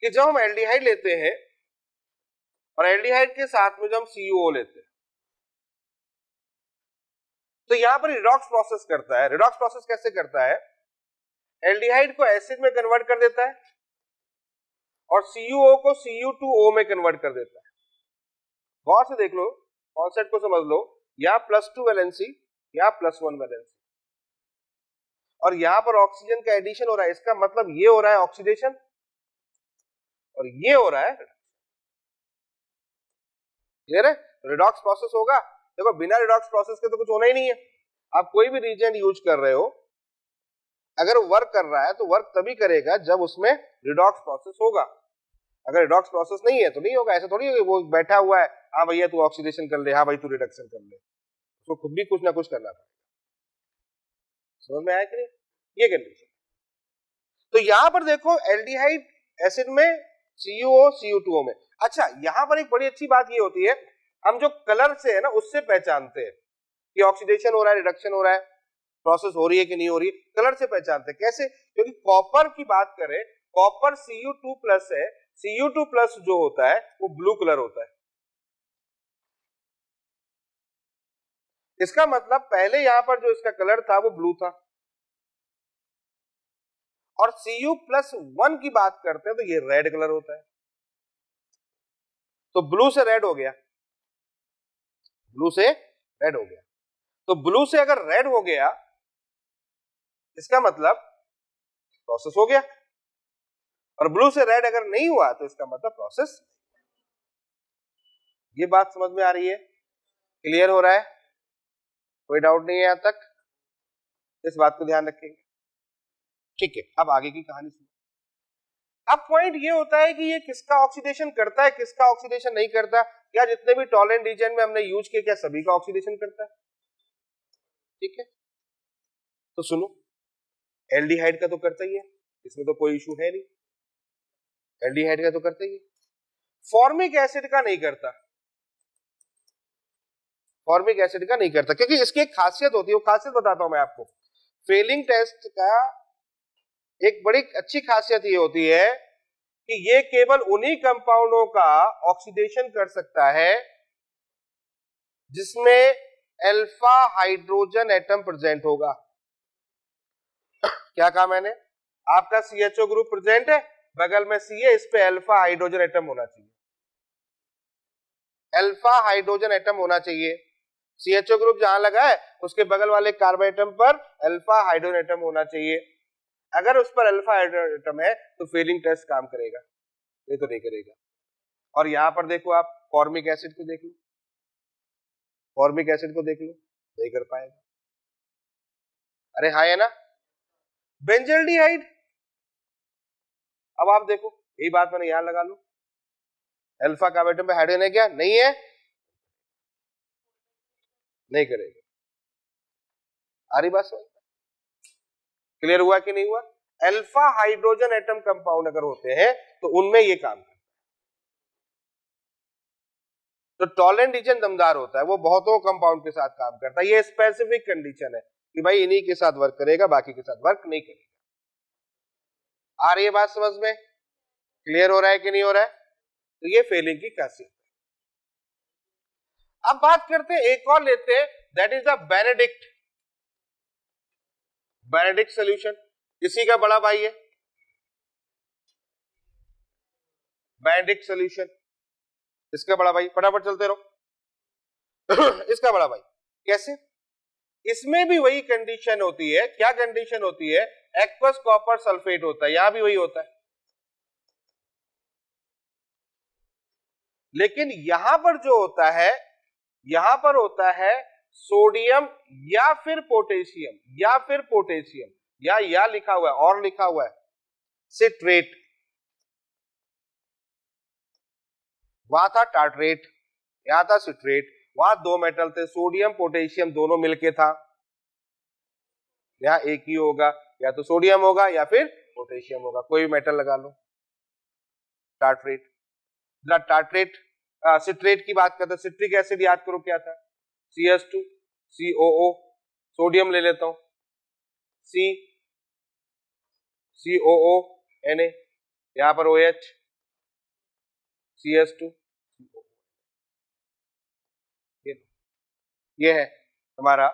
कि जब हम एल्डिहाइड लेते हैं और एल्डिहाइड के साथ में जब हम CuO लेते हैं तो यहां पर रिडॉक्स प्रोसेस करता है। रिडॉक्स प्रोसेस कैसे करता है, एल्डिहाइड को एसिड में कन्वर्ट कर देता है और CuO को Cu2O में कन्वर्ट कर देता है। गौर से देख लो, कॉन्सेप्ट को समझ लो, यहां +2 वैलेंसी, यहां +1 वैलेंसी, और यहां पर ऑक्सीजन का एडिशन हो रहा है, इसका मतलब ये हो रहा है ऑक्सीडेशन और ये हो रहा है, क्लियर है? रिडॉक्स प्रोसेस होगा। देखो बिना रिडॉक्स प्रोसेस के तो कुछ होना ही नहीं है। आप कोई भी रीजेंट यूज कर रहे हो, अगर वर्क कर रहा है तो वर्क तभी करेगा जब उसमें रिडॉक्स प्रोसेस होगा, अगर रिडॉक्स प्रोसेस नहीं है तो नहीं होगा। ऐसा थोड़ी है वो बैठा हुआ है, हाँ भैया तू ऑक्सीडेशन कर ले, हाँ भाई तू रिडक्शन कर ले, उसको खुद भी कुछ ना कुछ करना पड़ेगा। समझ में आया कि नहीं? ये कंडीशन। तो यहां पर देखो एल्डिहाइड एसिड में, CuO Cu2O में। अच्छा यहां पर एक बड़ी अच्छी बात ये होती है, हम जो कलर से है ना उससे पहचानते हैं कि ऑक्सीडेशन हो रहा है, रिडक्शन हो रहा है, प्रोसेस हो रही है कि नहीं हो रही है, कलर से पहचानते हैं। कैसे? क्योंकि कॉपर की बात करें, कॉपर Cu2+ है, Cu2+ जो होता है वो ब्लू कलर होता है। इसका मतलब पहले यहां पर जो इसका कलर था वो ब्लू था, और Cu+1 की बात करते हैं तो ये रेड कलर होता है। तो ब्लू से रेड हो गया, ब्लू से रेड हो गया। तो ब्लू से अगर रेड हो गया इसका मतलब प्रोसेस हो गया, और ब्लू से रेड अगर नहीं हुआ तो इसका मतलब प्रोसेस। ये बात समझ में आ रही है? क्लियर हो रहा है? कोई डाउट नहीं है यहां तक? इस बात को ध्यान रखेंगे, ठीक है? अब आगे की कहानी सुनो। अब पॉइंट ये होता है कि ये किसका ऑक्सीडेशन करता है, किसका ऑक्सीडेशन नहीं करता। क्या जितने भी टॉलेंट रीजन में हमने यूज किए, क्या सभी का ऑक्सीडेशन करता है? ठीक है, तो सुनो, एल्डिहाइड का तो करता ही है, इसमें तो कोई इशू है नहीं, एल्डिहाइड का तो करता ही है। फॉर्मिक एसिड का नहीं करता, फॉर्मिक एसिड का नहीं करता, क्योंकि इसकी एक खासियत होती है, वो खासियत बताता हूं मैं आपको। फेलिंग टेस्ट का एक बड़ी अच्छी खासियत ये होती है कि ये केवल उन्हीं कंपाउंडों का ऑक्सीडेशन कर सकता है जिसमें अल्फा हाइड्रोजन एटम प्रेजेंट होगा। क्या कहा मैंने? आपका CHO ग्रुप प्रेजेंट है, बगल में C है, इस पे अल्फा हाइड्रोजन एटम होना चाहिए, अल्फा हाइड्रोजन एटम होना चाहिए। CHO ग्रुप जहां लगा है उसके बगल वाले कार्बन एटम पर अल्फा हाइड्रोजन एटम होना चाहिए। अगर उस पर अल्फा हाइड्रोजन एटम है तो फीलिंग टेस्ट काम करेगा, ये तो नहीं करेगा। और यहां पर देखो आप फॉर्मिक एसिड को देख लो, फॉर्मिक एसिड को देख लो, नहीं कर पाएगा। अरे हाँ है ना, बेंजल्डिहाइड। अब आप देखो, यही बात मैंने यहां लगा लो, अल्फा कार्बन एटम पे हाइड्रोजन है क्या? नहीं है, नहीं करेगा। आ रही बात समझ? क्लियर हुआ कि नहीं हुआ? अल्फा हाइड्रोजन एटम कंपाउंड अगर होते हैं तो उनमें ये काम करता है। तो टॉलरेंट रीजन दमदार होता है, वो बहुतों कंपाउंड के साथ काम करता है। ये स्पेसिफिक कंडीशन है कि भाई इन्हीं के साथ वर्क करेगा, बाकी के साथ वर्क नहीं करेगा। आ रही है बात समझ में? क्लियर हो रहा है कि नहीं हो रहा है? तो ये फेलिंग की खासियत है। अब बात करते हैं, एक और लेते हैं, that is the Benedict. Benedict solution इसी का बड़ा भाई है, बेनेडिक्ट सॉल्यूशन इसका बड़ा भाई। फटाफट चलते रहो। इसका बड़ा भाई कैसे? इसमें भी वही कंडीशन होती है। क्या कंडीशन होती है? एक्वस कॉपर सल्फेट होता है, यहां भी वही होता है, लेकिन यहां पर जो होता है, यहां पर होता है सोडियम या फिर पोटेशियम, या फिर पोटेशियम, या लिखा हुआ है और लिखा हुआ है सिट्रेट। वहां था टार्ट्रेट, यहां था सिट्रेट। वहां दो मेटल थे, सोडियम पोटेशियम दोनों मिलके था। यहां एक ही होगा, या तो सोडियम होगा या फिर पोटेशियम होगा, कोई भी मेटल लगा लो। टार्ट्रेट, टार्ट्रेट सिट्रेट की बात करते, सिट्रिक एसिड याद करो क्या था? CH2 COO, सोडियम ले लेता हूं, C COO Na, यहां पर OH CH2, ये है हमारा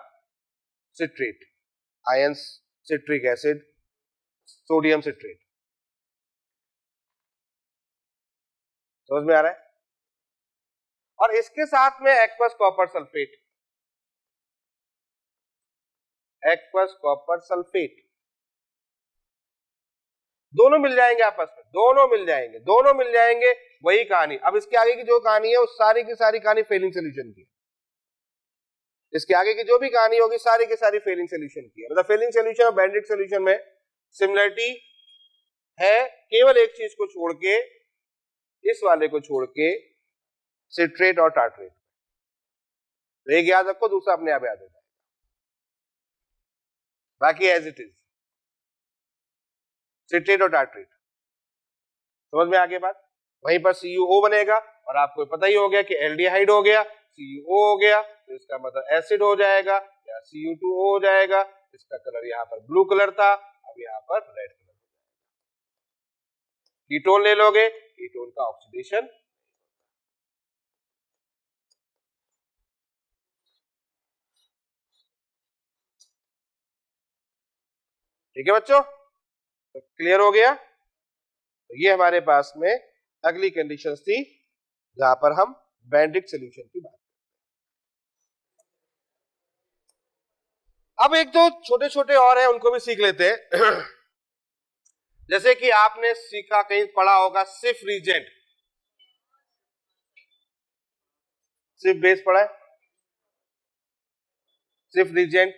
citrate, ions citric acid, sodium citrate. समझ में आ रहा है? और इसके साथ में aqueous copper sulphate, aqueous copper sulphate, दोनों मिल जाएंगे आपस में, दोनों मिल जाएंगे, दोनों मिल जाएंगे। वही कहानी। अब इसके आगे की जो कहानी है वो सारी की सारी कहानी फेलिंग सोल्यूशन की। इसके आगे की जो भी कहानी होगी सारी की सारी फेलिंग सोल्यूशन की है। मतलब फेलिंग सोल्यूशन और बेंडिक्ट सोल्यूशन में सिमिलरिटी है केवल एक चीज को छोड़ के, इस वाले को छोड़ के, सिट्रेट और टार्ट्रेट। एक याद रखो, दूसरा अपने आप याद हो जाएगा, बाकी एज इट इज सिट्रेट और टार्ट्रेट। समझ में आगे बात? वहीं पर CuO बनेगा, और आपको पता ही हो गया कि एल्डिहाइड हो गया, CuO हो गया, तो इसका मतलब एसिड हो जाएगा या Cu2O हो जाएगा। इसका कलर यहाँ पर ब्लू कलर था, अब यहाँ पर रेड कलर हो जाएगा। कीटोन ले लोगे, कीटोन का ऑक्सीडेशन, ठीक है बच्चों? तो क्लियर हो गया? तो ये हमारे पास में अगली कंडीशंस थी जहां पर हम बेंडिक्ट सॉल्यूशन की बात। अब एक दो छोटे छोटे और हैं, उनको भी सीख लेते हैं। जैसे कि आपने सीखा, कहीं पढ़ा होगा, सिफ रीजेंट, सिफ बेस पढ़ा है, सिफ रीजेंट,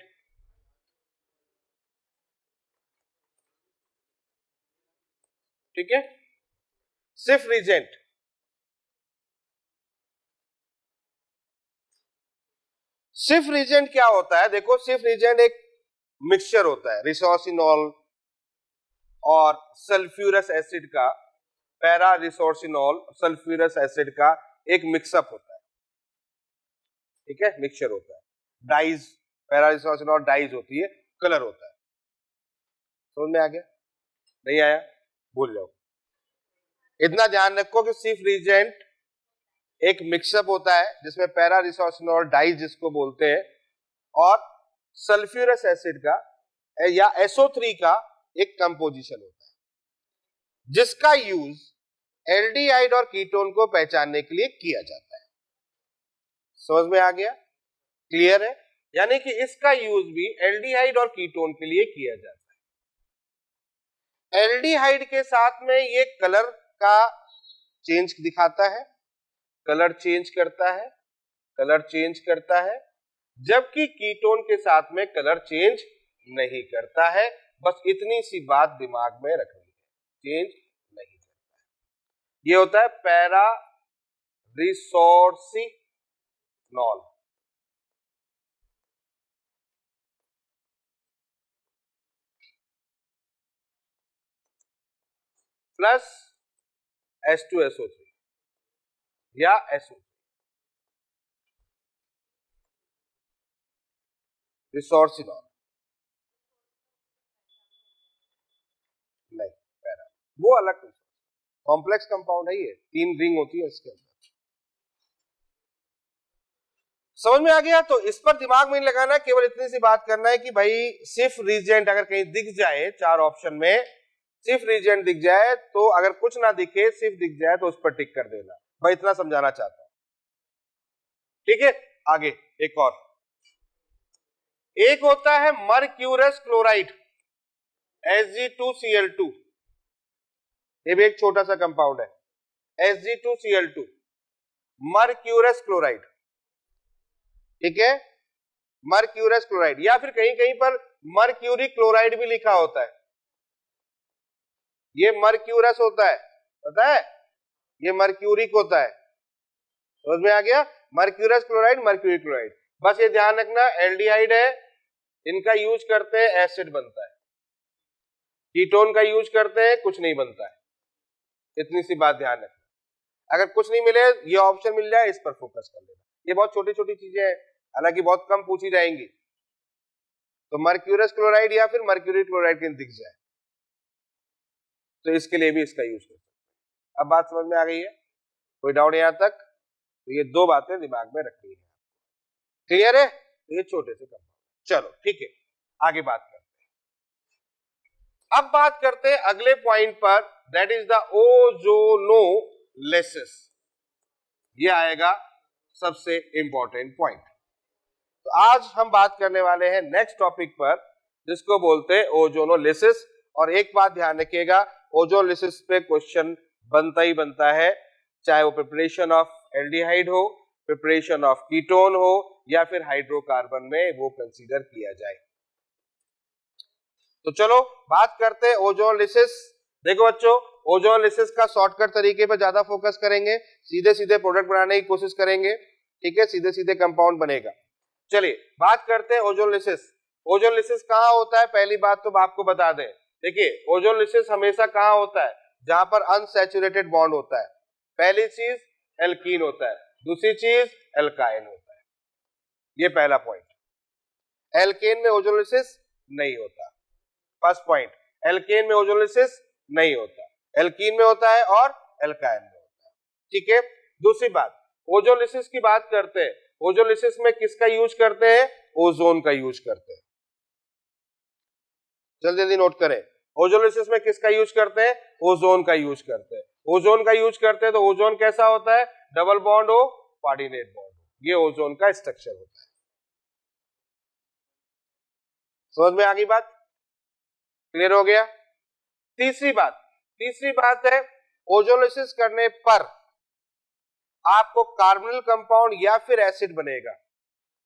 ठीक है? सिफ रीजेंट, सिफ रीजेंट क्या होता है? देखो, सिफ रीजेंट एक मिक्सचर होता है रिसोर्सिनॉल और सल्फ्यूरस एसिड का, पैरा रिसोर्सिनॉल सल्फ्यूरस एसिड का एक मिक्सअप होता है, ठीक है? मिक्सचर होता है, डाइज, पैरा रिसोर्सिनॉल डाइज होती है, कलर होता है। समझ में आ गया? नहीं आया? भूल जाओ। इतना ध्यान रखो कि सिफ रीजेंट एक मिक्सअप होता है जिसमें पैरा रिसोर्सिनॉल डाइज जिसको बोलते हैं, और सल्फ्यूरस एसिड का या SO3 का एक कंपोजिशन होता है। जिसका यूज एल्डिहाइड और कीटोन को पहचानने के लिए किया जाता है। समझ में आ गया? क्लियर है? यानी कि इसका यूज भी एल्डिहाइड और कीटोन के लिए किया जाता है। एल्डिहाइड के साथ में ये कलर का चेंज दिखाता है, कलर चेंज करता है, कलर चेंज करता है, जबकि कीटोन के साथ में कलर चेंज नहीं करता है। बस इतनी सी बात दिमाग में रखनी है, चेंज नहीं करता है। ये होता है पैरा रिसोर्सिनॉल। प्लस H2SO3 या SO3, रिसोर्सिनॉल नहीं, पैरा वो अलग कॉम्प्लेक्स कंपाउंड है, ये 3 रिंग होती है इसके अंदर। समझ में आ गया? तो इस पर दिमाग में नहीं लगाना, केवल इतनी सी बात करना है कि भाई सिर्फ रीजेंट अगर कहीं दिख जाए, 4 ऑप्शन में सिर्फ रीजेंट दिख जाए तो, अगर कुछ ना दिखे सिर्फ दिख जाए तो उस पर टिक कर देना। भाई इतना समझाना चाहता हूं, ठीक है? आगे एक और, एक होता है मर्क्यूरस क्लोराइड Hg2Cl2, ये भी एक छोटा सा कंपाउंड है, Hg2Cl2, मर्क्यूरस क्लोराइड, ठीक है? मर्क्यूरस क्लोराइड, या फिर कहीं कहीं पर मर्क्यूरी क्लोराइड भी लिखा होता है। ये मर्क्यूरस होता है, पता है? ये मर्क्यूरिक होता है। समझ में आ गया? Mercurous chloride, mercury chloride. बस ये ध्यान रखना, एल्डिहाइड है, इनका यूज करते हैं एसिड बनता है, कीटोन का यूज करते हैं कुछ नहीं बनता है। इतनी सी बात ध्यान रखना। अगर कुछ नहीं मिले, ये ऑप्शन मिल जाए, इस पर फोकस कर लेना। ये बहुत छोटी छोटी चीजें हैं, हालांकि बहुत कम पूछी जाएंगी। तो मर्क्यूरस क्लोराइड या फिर मर्क्यूरी क्लोराइड कहीं दिख जाए तो इसके लिए भी इसका यूज कर सकते हैं। अब बात समझ में आ गई है? कोई डाउट यहां तक? तो ये 2 बातें दिमाग में रखनी है। क्लियर है? ये छोटे से कंपाउंड। चलो ठीक है, आगे बात करते हैं। अब बात करते हैं अगले पॉइंट पर, दैट इज द ओजोनोलिसिस। ये आएगा सबसे इंपॉर्टेंट पॉइंट। तो आज हम बात करने वाले हैं नेक्स्ट टॉपिक पर, जिसको बोलते हैं ओजोनोलिसिस। और एक बात ध्यान रखिएगा, ओजोनोलिसिस पे क्वेश्चन बनता ही बनता है, चाहे वो प्रिपरेशन ऑफ एल्डिहाइड हो, प्रिपरेशन ऑफ कीटोन हो, या फिर हाइड्रोकार्बन में वो कंसीडर किया जाए। तो चलो बात करते हैं ओजोनोलिसिस। देखो बच्चों, ओजोनोलिसिस का शॉर्टकट तरीके पर ज्यादा फोकस करेंगे, सीधे सीधे प्रोडक्ट बनाने की कोशिश करेंगे, ठीक है? सीधे सीधे कंपाउंड बनेगा। चलिए बात करते हैं ओजोनोलिसिस। ओजोनोलिसिस कहां होता है? पहली बात तो आपको बता दें, देखिए ओजोनोलिसिस हमेशा कहां होता है? जहां पर अनसैचुरेटेड बॉन्ड होता है। पहली चीज एल्कीन होता है, दूसरी चीज एल्काइन होता है। ये पहला पॉइंट। एल्केन में ओजोनोलिसिस नहीं होता। फर्स्ट पॉइंट, एल्केन में ओजोनोलिसिस नहीं होता, एल्कीन में होता है और एल्काइन में होता है, ठीक है? दूसरी बात, ओजोनोलिसिस की बात करते हैं, ओजोनोलिसिस में किसका यूज करते हैं? ओजोन का यूज करते हैं। जल्दी जल्दी नोट करें, ओजोनोलिसिस में किसका यूज करते हैं? ओजोन का यूज करते हैं। ओजोन का यूज करते हैं तो ओजोन कैसा होता है? डबल बॉन्ड हो, कोऑर्डिनेट बॉन्ड हो, ये ओजोन का स्ट्रक्चर होता है। समझ में आ गई बात? क्लियर हो गया? तीसरी बात है, ओजोनोलिसिस करने पर आपको कार्बोनिल कंपाउंड या फिर एसिड बनेगा।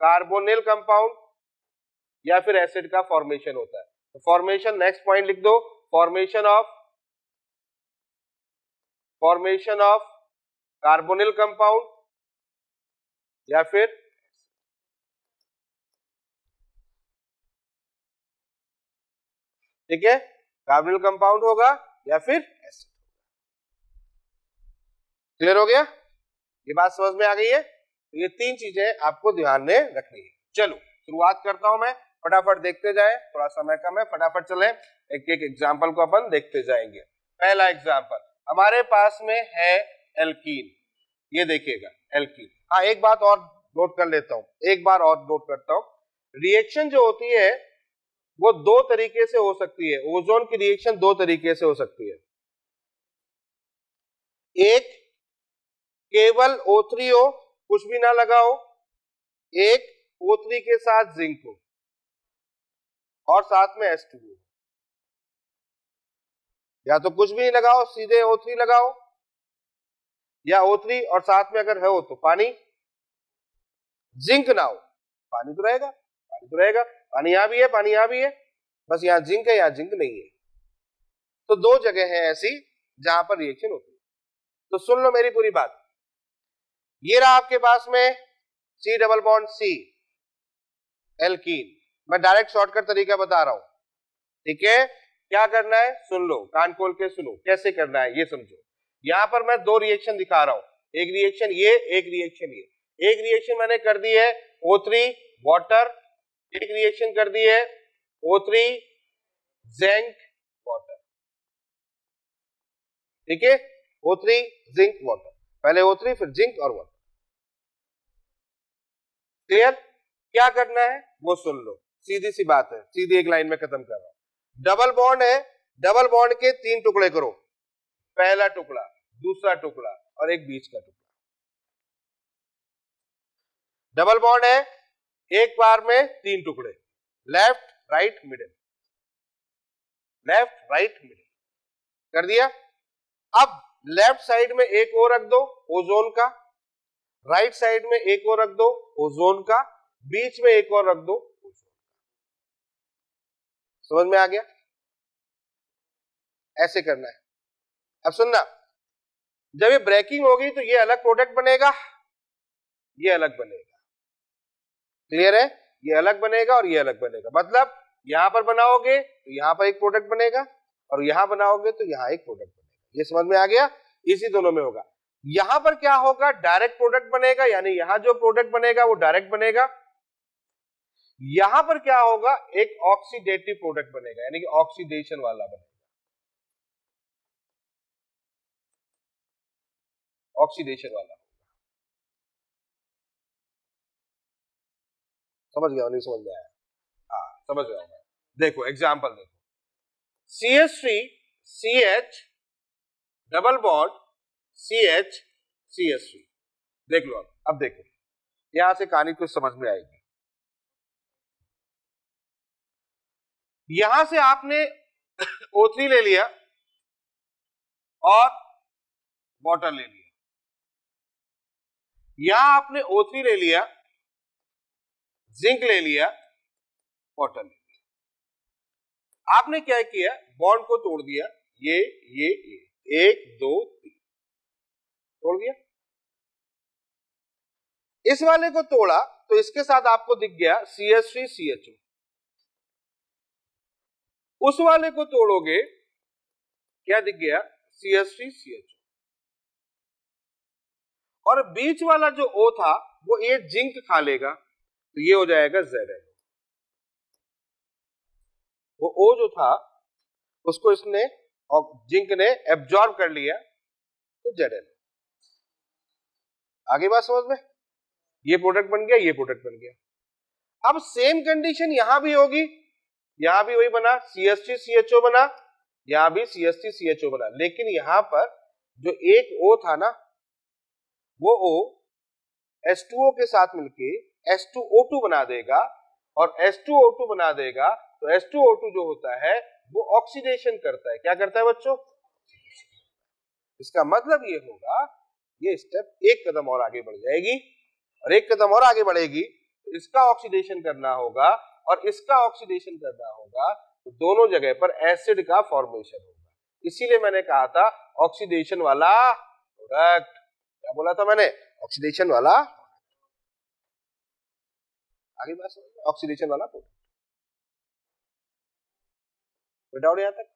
कार्बोनिल कंपाउंड या फिर एसिड का फॉर्मेशन होता है। तो फॉर्मेशन, नेक्स्ट पॉइंट लिख दो, फॉर्मेशन ऑफ कार्बोनिल कंपाउंड या फिर, ठीक है, कार्बोनिल कंपाउंड होगा या फिर एसिड। क्लियर हो गया? ये बात समझ में आ गई है? तो ये 3 चीजें आपको ध्यान में रखनी है। चलो शुरुआत करता हूं मैं, फटाफट देखते जाए, थोड़ा समय कम है, फटाफट चलें, एक एक एग्जांपल को अपन देखते जाएंगे। पहला एग्जांपल हमारे पास में है एल्कीन, ये देखिएगा एल्कीन। हाँ एक बात और नोट कर लेता हूं, एक बार और नोट करता हूं, रिएक्शन जो होती है वो 2 तरीके से हो सकती है। ओजोन की रिएक्शन 2 तरीके से हो सकती है। एक केवल O3 हो, कुछ भी ना लगा हो, एक O3 के साथ जिंक हो और साथ में H2 हो, या तो कुछ भी नहीं लगाओ सीधे O3 लगाओ, या O3 और साथ में अगर है हो तो पानी, जिंक ना हो, पानी तो रहेगा, पानी तो रहेगा, पानी यहां भी है, पानी यहां भी है, बस यहां जिंक है, यहां जिंक नहीं है। तो दो जगह है ऐसी जहां पर रिएक्शन होती है। तो सुन लो मेरी पूरी बात। ये रहा आपके पास में C double bond C alkene, मैं डायरेक्ट शॉर्टकट तरीका बता रहा हूं, ठीक है। क्या करना है सुन लो, कान खोल के सुनो, कैसे करना है ये समझो। यहां पर मैं दो रिएक्शन दिखा रहा हूं, एक रिएक्शन ये, एक रिएक्शन ये। एक रिएक्शन मैंने कर दी है O3 वाटर, एक रिएक्शन कर दी है O3 जिंक वाटर, ठीक है। O3 जिंक वाटर, पहले O3 फिर जिंक और वाटर, क्लियर। क्या करना है वो सुन लो, सीधी सी बात है, सीधी एक लाइन में खत्म कर रहा हूं। डबल बॉन्ड है, डबल बॉन्ड के 3 टुकड़े करो, पहला टुकड़ा, दूसरा टुकड़ा और एक बीच का टुकड़ा। डबल बॉन्ड है, एक बार में 3 टुकड़े, left right middle, left right middle, कर दिया। अब लेफ्ट साइड में एक और रख दो ओजोन का, राइट साइड में एक और रख दो ओजोन का, बीच में एक और रख दो ओजोन। समझ में आ गया? ऐसे करना है। अब सुनना, जब ये ब्रेकिंग होगी तो ये अलग प्रोडक्ट बनेगा, ये अलग बनेगा, क्लियर है। ये अलग बनेगा और ये अलग बनेगा, मतलब यहां पर बनाओगे तो यहां पर एक प्रोडक्ट बनेगा और यहां बनाओगे तो यहां एक प्रोडक्ट बनेगा। ये समझ में आ गया? इसी दोनों में होगा। यहां पर क्या होगा, डायरेक्ट प्रोडक्ट बनेगा, यानी यहां जो प्रोडक्ट बनेगा वो डायरेक्ट बनेगा। यहां पर क्या होगा, एक ऑक्सीडेटिव प्रोडक्ट बनेगा, यानी कि ऑक्सीडेशन वाला बनेगा, ऑक्सीडेशन वाला। समझ गया नहीं समझ में आया? हाँ समझ गया मैं। देखो एग्जांपल देखो, CH3 CH double bond CH CH3, देख लो। अब देखो यहां से कहानी कुछ समझ में आएगी। यहां से आपने O3 ले लिया और वाटर ले लिया, यहां आपने O3 ले लिया, जिंक ले लिया, वाटर ले लिया। आपने क्या किया, बॉन्ड को तोड़ दिया, ये 1 2 3 तोड़ दिया। इस वाले को तोड़ा तो इसके साथ आपको दिख गया CH3 CHO। उस वाले को तोड़ोगे क्या दिख गया, CH3 CHO। और बीच वाला जो O था वो ये जिंक खा लेगा, तो ये हो जाएगा Zn। वो O जो था उसको इसने और जिंक ने एब्जॉर्ब कर लिया, तो Zn। आगे बात समझ में? ये प्रोडक्ट बन गया, ये प्रोडक्ट बन गया। अब सेम कंडीशन यहां भी होगी, यहां भी वही बना, CH3 CHO बना, यहां भी CH3 CHO बना, लेकिन यहां पर जो एक O था ना, वो O H2O के साथ मिलके H2O2 बना देगा, और H2O2 बना देगा तो H2O2 जो होता है वो ऑक्सीडेशन करता है। क्या करता है बच्चों? इसका मतलब ये होगा, ये स्टेप एक कदम और आगे बढ़ जाएगी, और एक कदम और आगे बढ़ेगी तो इसका ऑक्सीडेशन करना होगा और इसका ऑक्सीडेशन करना होगा, तो दोनों जगह पर एसिड का फॉर्मेशन होगा। इसीलिए मैंने कहा था ऑक्सीडेशन वाला प्रोडक्ट। क्या बोला था मैंने? ऑक्सीडेशन वाला। आगे बात समझ, ऑक्सीडेशन वाला प्रोडक्ट। कोई डाउट यहां तक?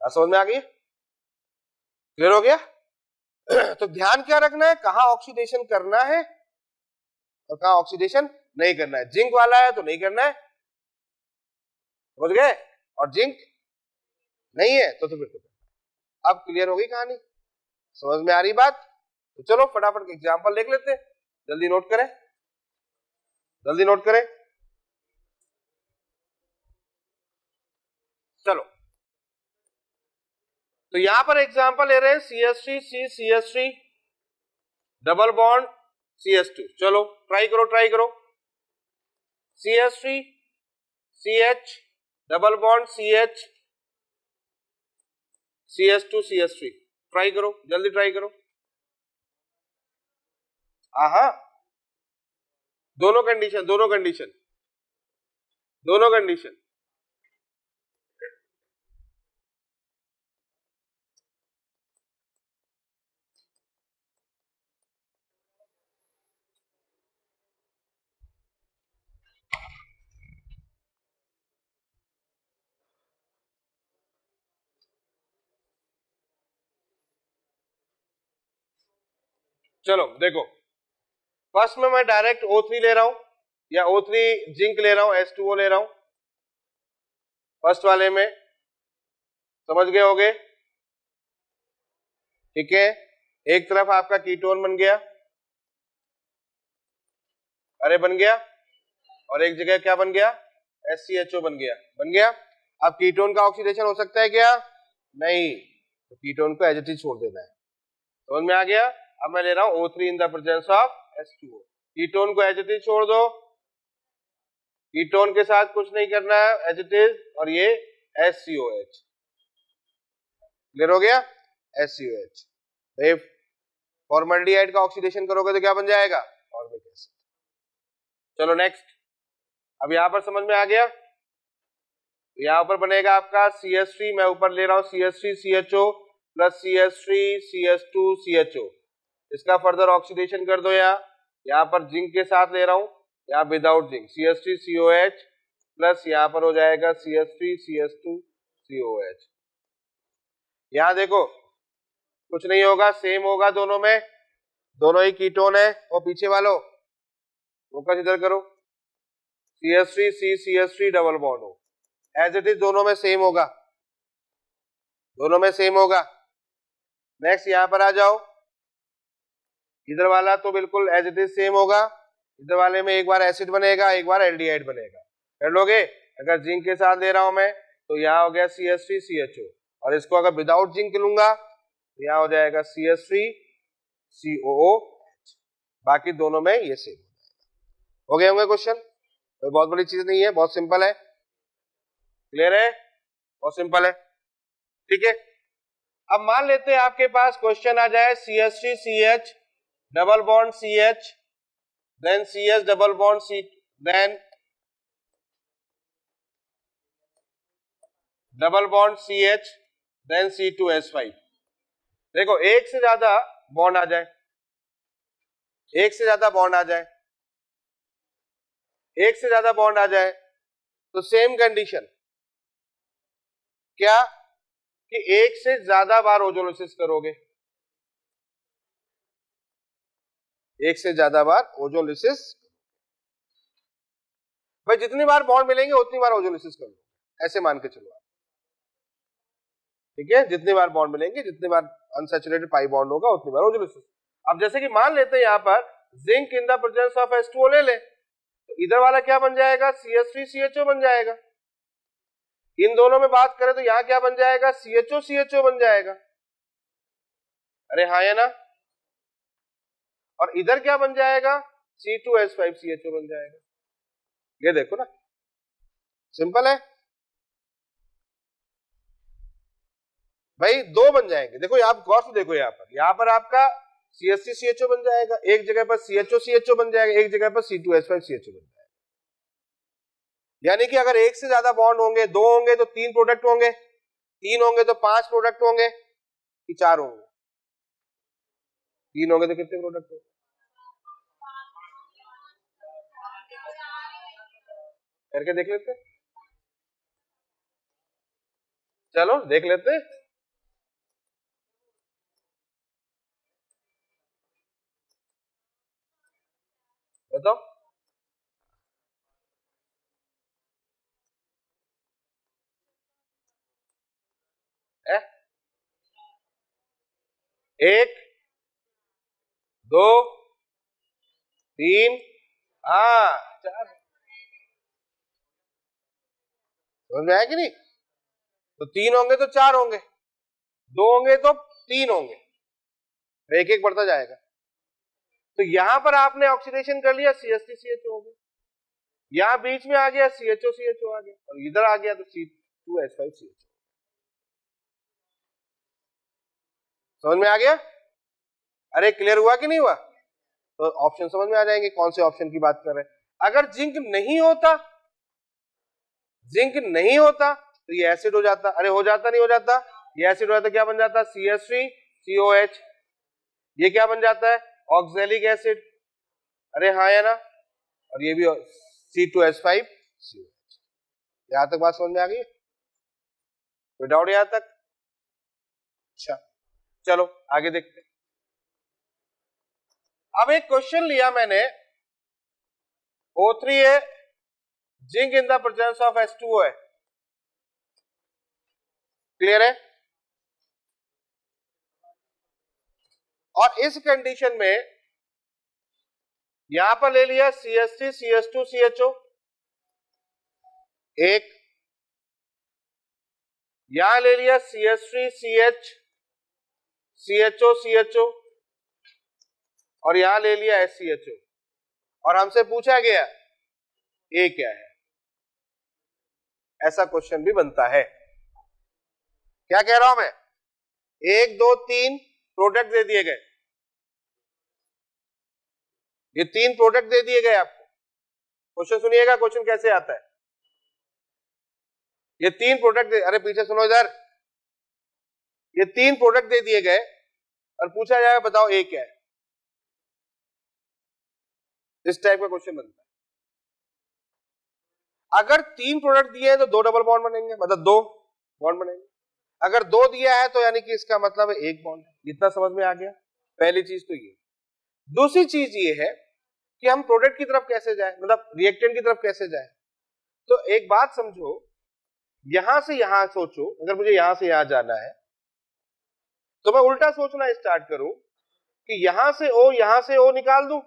समझ में आ गई? क्लियर हो गया? तो ध्यान क्या रखना है, कहां ऑक्सीडेशन करना है और कहां ऑक्सीडेशन नहीं करना है। जिंक वाला है तो नहीं करना है, समझ गए? और जिंक नहीं है तो फिर तो। अब क्लियर हो गई कहानी? समझ में आ रही बात? तो चलो फटाफट एग्जांपल देख लेते हैं, जल्दी नोट करें, जल्दी नोट करें। चलो तो यहां पर एग्जांपल ले रहे हैं CH3 CH3 double bond CH2। चलो ट्राई करो CH3 CH double bond CH CH2 CH3। Try करो, जल्दी ट्राई करो। आहा, दोनों कंडीशन। चलो देखो, फर्स्ट में मैं डायरेक्ट O3 ले रहा हूं या O3 जिंक ले रहा हूं, H2O ले रहा हूं। फर्स्ट वाले में समझ गए होगे, ठीक है। एक तरफ आपका कीटोन बन गया, अरे बन गया, और एक जगह क्या बन गया, SCHO बन गया। अब कीटोन का ऑक्सीडेशन हो सकता है क्या? नहीं, तो कीटोन को एज इट इज छोड़ देना है। समझ में आ गया? अब मैं ले रहा हूं O3 in the presence of H2O। Ketone को एज इट इज छोड़ दो, कीटोन के साथ कुछ नहीं करना है, एज इट इज, और ये SCOH। क्लियर हो गया? SCOH। फॉर्मल्डिहाइड का ऑक्सीडेशन करोगे तो क्या बन जाएगा? Formic acid. चलो नेक्स्ट, अब यहां पर समझ में आ गया। यहां पर बनेगा आपका CH3, मैं ऊपर ले रहा हूं CH3 CHO plus CH3 CH2 CHO। इसका फर्दर ऑक्सीडेशन कर दो। यहां पर जिंक के साथ ले रहा हूं, यहां without zinc CH3 COH plus यहां पर हो जाएगा CH3 CH2 COH। यहां देखो कुछ नहीं होगा, सेम होगा दोनों में, दोनों ही कीटोन है। और पीछे वालों फोकस इधर करो, CH3 CH3 डबल बॉन्ड हो, एज इट इज दोनों में सेम होगा, नेक्स्ट यहां पर आ जाओ, इधर वाला तो बिल्कुल एज इट इज सेम होगा, इधर वाले में एक बार एसिड बनेगा, एक बार एल्डिहाइड बनेगा। कर लोगे? अगर जिंक के साथ ले रहा हूं मैं तो यहां हो गया CH3 CHO, और इसको अगर विदाउट जिंक लूंगा तो यहां हो जाएगा CH3 COOH। बाकी दोनों में ये सेम हो गए होंगे क्वेश्चन। कोई बहुत बड़ी चीज नहीं है, बहुत सिंपल है। क्लियर है? बहुत सिंपल है, ठीक है। अब मान लेते हैं आपके पास क्वेश्चन आ जाए CH3 CH double bond CH, then CH double bond C, then double bond CH, then C2H5। देखो एक से ज्यादा बॉन्ड आ जाए, तो सेम कंडीशन क्या कि एक से ज्यादा बार ओजोलिसिस करोगे, भाई जितनी बार बॉन्ड मिलेंगे उतनी बार ओजोलिसिस कर लो, ऐसे मान के चलो आप, ठीक है। जितनी बार बॉन्ड मिलेंगे, जितनी बार अनसैचुरेटेड पाई बॉन्ड होगा उतनी बार ओजोलिसिस। अब जैसे कि मान लेते हैं यहां पर zinc in the presence of H2O ले ले, तो इधर वाला क्या बन जाएगा? CH3 CHO बन जाएगा। इन दोनों में बात करें तो यहां क्या बन जाएगा? CHO CHO बन जाएगा। अरे हाँ या ना? और इधर क्या बन जाएगा? C2H5 CHO बन जाएगा। ये देखो ना, सिंपल है भाई, दो बन जाएंगे। देखो आप गौर से देखो, यहां पर आपका CH3 CHO बन जाएगा, एक जगह पर CHO CHO बन जाएगा, एक जगह पर C2H5 CHO बन जाएगा। यानी कि अगर एक से ज्यादा बॉन्ड होंगे, दो होंगे तो तीन प्रोडक्ट होंगे, तीन होंगे तो पांच प्रोडक्ट होंगे, कि चार होंगे? तीन होंगे तो कितने प्रोडक्ट होंगे? करके देख लेते, चलो देख लेते। बताओ, एक, दो, तीन, हाँ चार। समझ में आया कि नहीं? तो तीन होंगे तो चार होंगे, दो होंगे तो तीन होंगे, एक एक बढ़ता जाएगा। तो यहां पर आपने ऑक्सीडेशन कर लिया, CH3CHO हो गया, यहां बीच में आ गया CHO आ गया, और इधर आ गया तो C2H5CHO। समझ में आ गया? अरे क्लियर हुआ कि नहीं हुआ? तो ऑप्शन समझ में आ जाएंगे कौन से ऑप्शन की बात कर रहे हैं। अगर जिंक नहीं होता, जिंक नहीं होता तो ये एसिड हो जाता। अरे हो जाता, नहीं हो जाता? ये एसिड हो जाता, क्या बन जाता? CH3COH। ये क्या बन जाता है? Oxalic acid. अरे हाँ या ना? और ये भी C2H5COH। यहां तक बात समझ में आ गई? कोई डाउट यहां तक? अच्छा चलो आगे देखते हैं। अब एक क्वेश्चन लिया मैंने, O3 है, zinc in the presence of H2O है। क्लियर है? और इस कंडीशन में यहां पर ले लिया CH3CH2CHO एक, यहां ले लिया CH3CH CHO और यहां ले लिया SCHO, और हमसे पूछा गया ए क्या है। ऐसा क्वेश्चन भी बनता है। क्या कह रहा हूं मैं? 1 2 3 प्रोडक्ट दे दिए गए, ये 3 प्रोडक्ट दे दिए गए आपको। क्वेश्चन सुनिएगा, क्वेश्चन कैसे आता है। ये 3 प्रोडक्ट अरे पीछे सुनो इधर, ये 3 प्रोडक्ट दे दिए गए और पूछा जाएगा बताओ ए क्या है। इस टाइप का क्वेश्चन बनता है। अगर 3 प्रोडक्ट दिए हैं तो 2 डबल बॉन्ड बनेंगे, मतलब 2 बॉन्ड बनेंगे। अगर 2 दिया है तो यानी कि इसका मतलब है 1 बॉन्ड। इतना समझ में आ गया? पहली चीज तो ये। दूसरी चीज ये है कि हम प्रोडक्ट की तरफ कैसे जाए, मतलब रिएक्टेंट की तरफ कैसे जाए। तो एक बात समझो, यहां से यहां सोचो, अगर मुझे यहां से यहां जाना है तो मैं उल्टा सोचना स्टार्ट करूं कि यहां से O निकाल दूं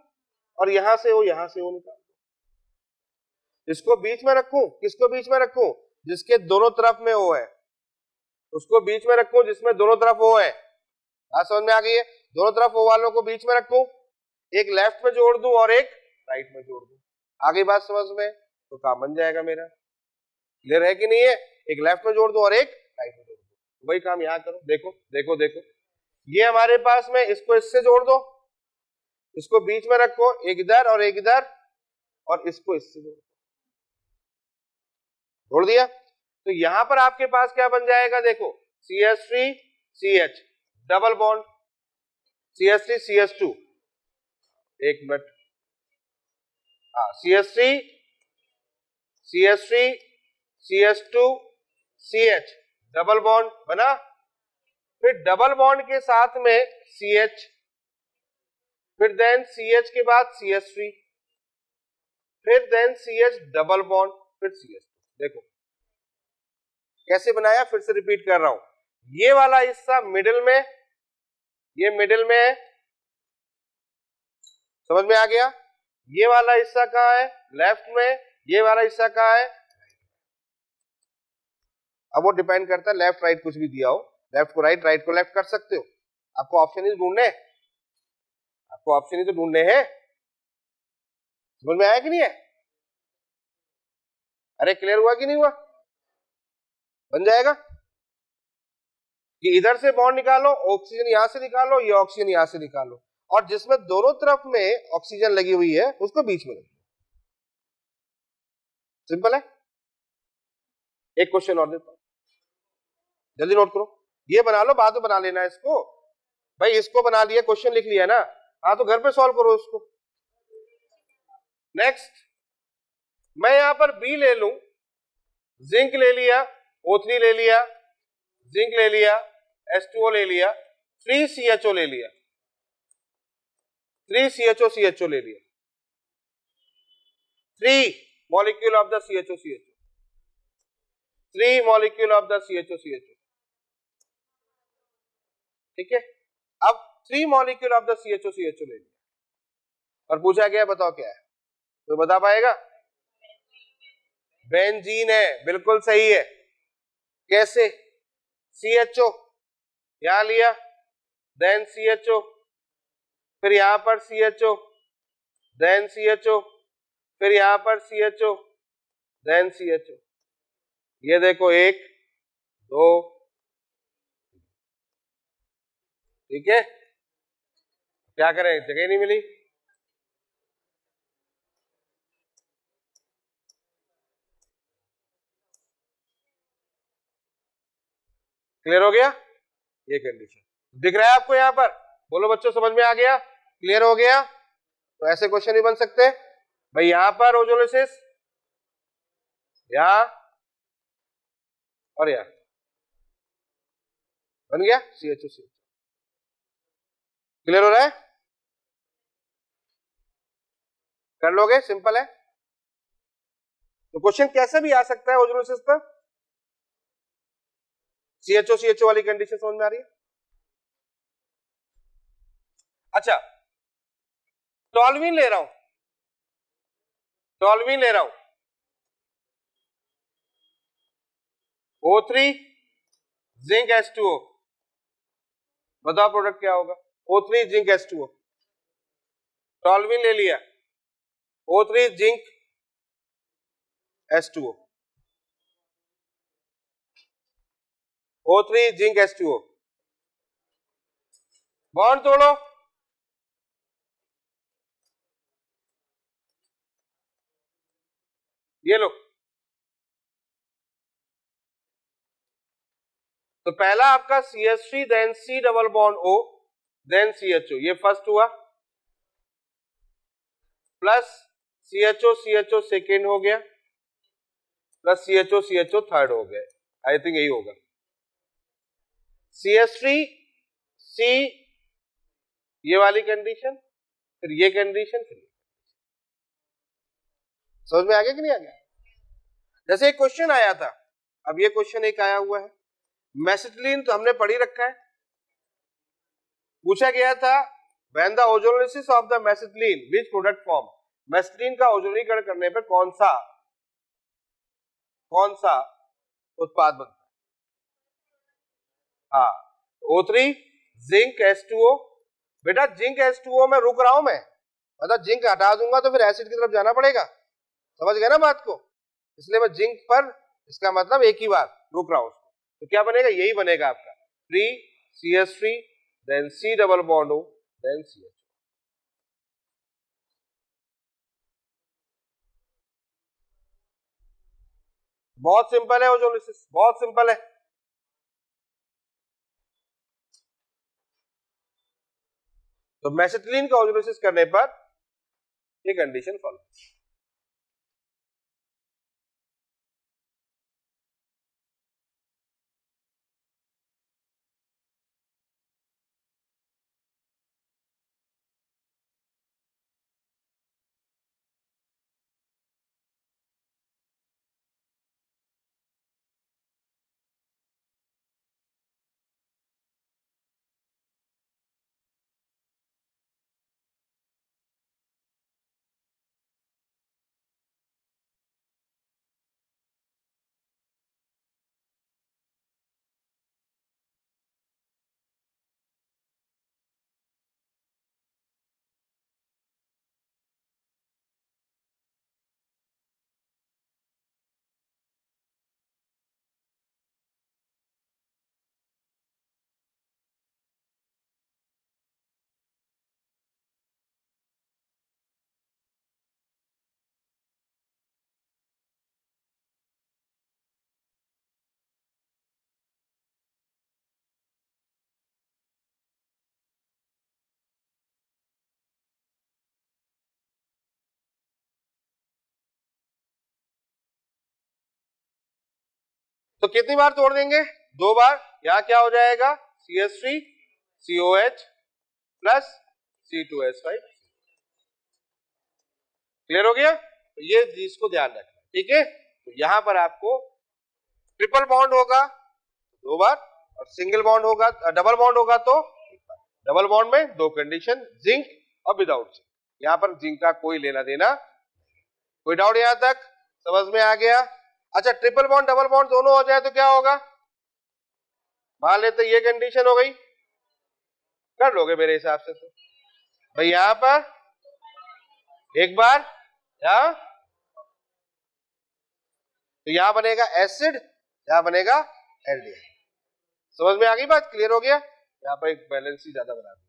और यहां से O निकाल दूं। इसको बीच में रखूं, किसको बीच में रखूं? जिसके दोनों तरफ में O है, उसको बीच में रखूं जिसमें दोनों तरफ O है। बात समझ में आ गई है? दोनों तरफ O वालों को बीच में रखूं, एक लेफ्ट में जोड़ दूं और एक राइट में जोड़ दूं। आगे बात समझ में? तो काम बन जाएगा मेरा। क्लियर है कि नहीं है? एक लेफ्ट में जोड़ दो और एक राइट में जोड़ दो। वही काम यहां करो। देखो देखो देखो, ये हमारे पास में, इसको इससे जोड़ दो, इसको बीच में रखो, एक इधर और एक इधर, और इसको इससे जोड़ दिया। तो यहां पर आपके पास क्या बन जाएगा? देखो CH3CH डबल बॉन्ड, CH3CH2, एक मिनट, CH3CH2CH डबल बॉन्ड बना। फिर डबल बॉन्ड के साथ में CH, फिर देन CH के बाद CH3, फिर देन CH डबल बॉन्ड, फिर CH। देखो कैसे बनाया, फिर से रिपीट कर रहा हूं। ये वाला हिस्सा मिडिल में, ये मिडिल में है, समझ में आ गया? ये वाला हिस्सा कहां है? लेफ्ट में। ये वाला हिस्सा कहां है? अब वो डिपेंड करता है, लेफ्ट राइट कुछ भी दिया हो, लेफ्ट को राइट, राइट को लेफ्ट कर सकते हो। आपको ऑप्शन ही ढूंढने, आपको ऑप्शन ही तो ढूंढने हैं। समझ में आया कि नहीं है? अरे क्लियर हुआ कि नहीं हुआ? बन जाएगा कि इधर से बॉन्ड निकालो, ऑक्सीजन यहां से निकालो, ये ऑक्सीजन यहां से निकालो, और जिसमें दोनों तरफ में ऑक्सीजन लगी हुई है उसको बीच में रखो। सिंपल है। एक क्वेश्चन और देता हूं, जल्दी नोट करो। ये बना लो, बाद में बना लेना इसको। भाई इसको बना लिया, क्वेश्चन लिख लिया ना, हाँ तो घर पे सॉल्व करो इसको। नेक्स्ट, मैं यहां पर बी ले लूं, जिंक ले लिया, O3 ले लिया, जिंक ले लिया, H2O ले लिया, 3CHO ले लिया, 3CHO ले लिया, 3 molecule of the CHO, 3 molecule of the CHO। ठीक है, अब 3 मॉलिक्यूल ऑफ द CHO ले लिया और पूछा गया बताओ क्या है, तो बता पाएगा? बेंजीन है, बिल्कुल सही है। कैसे? CHO, यहां लिया, देन CHO, फिर यहां पर CHO, देन CHO, फिर यहां पर CHO, देन CHO। ये देखो 1 2, ठीक है। क्या करें, जगह नहीं मिली। क्लियर हो गया, ये कंडीशन दिख रहा है आपको यहां पर? बोलो बच्चों, समझ में आ गया? क्लियर हो गया? तो ऐसे क्वेश्चन ही बन सकते हैं भाई। यहां पर ओजोलिसिस, यहां और यहां, बन गया CHO। क्लियर हो रहा है? कर लोगे, सिंपल है। तो क्वेश्चन कैसे भी आ सकता है ओजोलिसिस पर। CHO वाली कंडीशन समझ में आ रही है? अच्छा, टॉल्यूइन ले रहा हूं, टॉल्यूइन ले रहा हूं, O3 जिंक H2O, बताओ प्रोडक्ट क्या होगा? O3 जिंक H2O, टॉल्यूइन ले लिया, O3 zinc H2O, O3 zinc H2O, bond तोड़ो, ये लो। तो पहला आपका CH3 then C double bond O then CHO, ये फर्स्ट हुआ, प्लस CHO सेकेंड हो गया, प्लस CHO थर्ड हो गया। आई थिंक यही होगा। CH3 C, ये वाली कंडीशन, फिर ये कंडीशन, फिर समझ में आ गया कि नहीं आ गया? जैसे एक क्वेश्चन आया था, अब ये क्वेश्चन एक आया हुआ है, मेसिटिलीन तो हमने पढ़ी रखा है। पूछा गया था when the ozonolysis of the mesitylene which product form, mesitylene का ओजोनीकरण करने पर कौन सा उत्पाद बनता है? हाँ, O3 जिंक H2O। बेटा जिंक H2O में रुक रहा हूं मैं, मतलब जिंक हटा दूंगा तो फिर एसिड की तरफ जाना पड़ेगा, समझ गए ना बात को? इसलिए मैं जिंक पर, इसका मतलब एक ही बार रुक रहा हूं उसको, तो क्या बनेगा? यही बनेगा आपका 3CH3 then C double bond O then CH। बहुत सिंपल है ओजोलिसिस, बहुत सिंपल है। तो मेसिटिलीन का ओजोलिसिस करने पर ये कंडीशन फॉलो। तो कितनी बार तोड़ देंगे? 2 बार। यहां क्या हो जाएगा? CH3 COH plus C2H5। Clear हो गया? तो ये चीज को ध्यान रखना, ठीक है। तो यहां पर आपको ट्रिपल बॉन्ड होगा 2 बार, और सिंगल बॉन्ड होगा, डबल बॉन्ड होगा तो डबल बॉन्ड में 2 कंडीशन, जिंक और विदाउट जिंक। यहां पर जिंक का कोई लेना देना। कोई डाउट यहां तक? समझ में आ गया? अच्छा, ट्रिपल बॉन्ड डबल बॉन्ड दोनों हो जाए तो क्या होगा? मान लेते ये कंडीशन हो गई, कर लोगे मेरे हिसाब से तो भाई। यहां पर एक बार यहां, तो यहां बनेगा एसिड, यहां बनेगा एल्डिहाइड। समझ में आ गई बात, क्लियर हो गया। यहां पर एक बैलेंस ही ज्यादा बना दिया।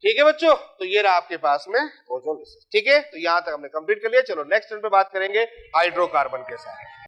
ठीक है बच्चों, तो ये रहा आपके पास में ओजोन रिसर्च। ठीक है, तो यहां तक हमने कंप्लीट कर लिया। चलो नेक्स्ट टर्न पे बात करेंगे हाइड्रोकार्बन के साथ।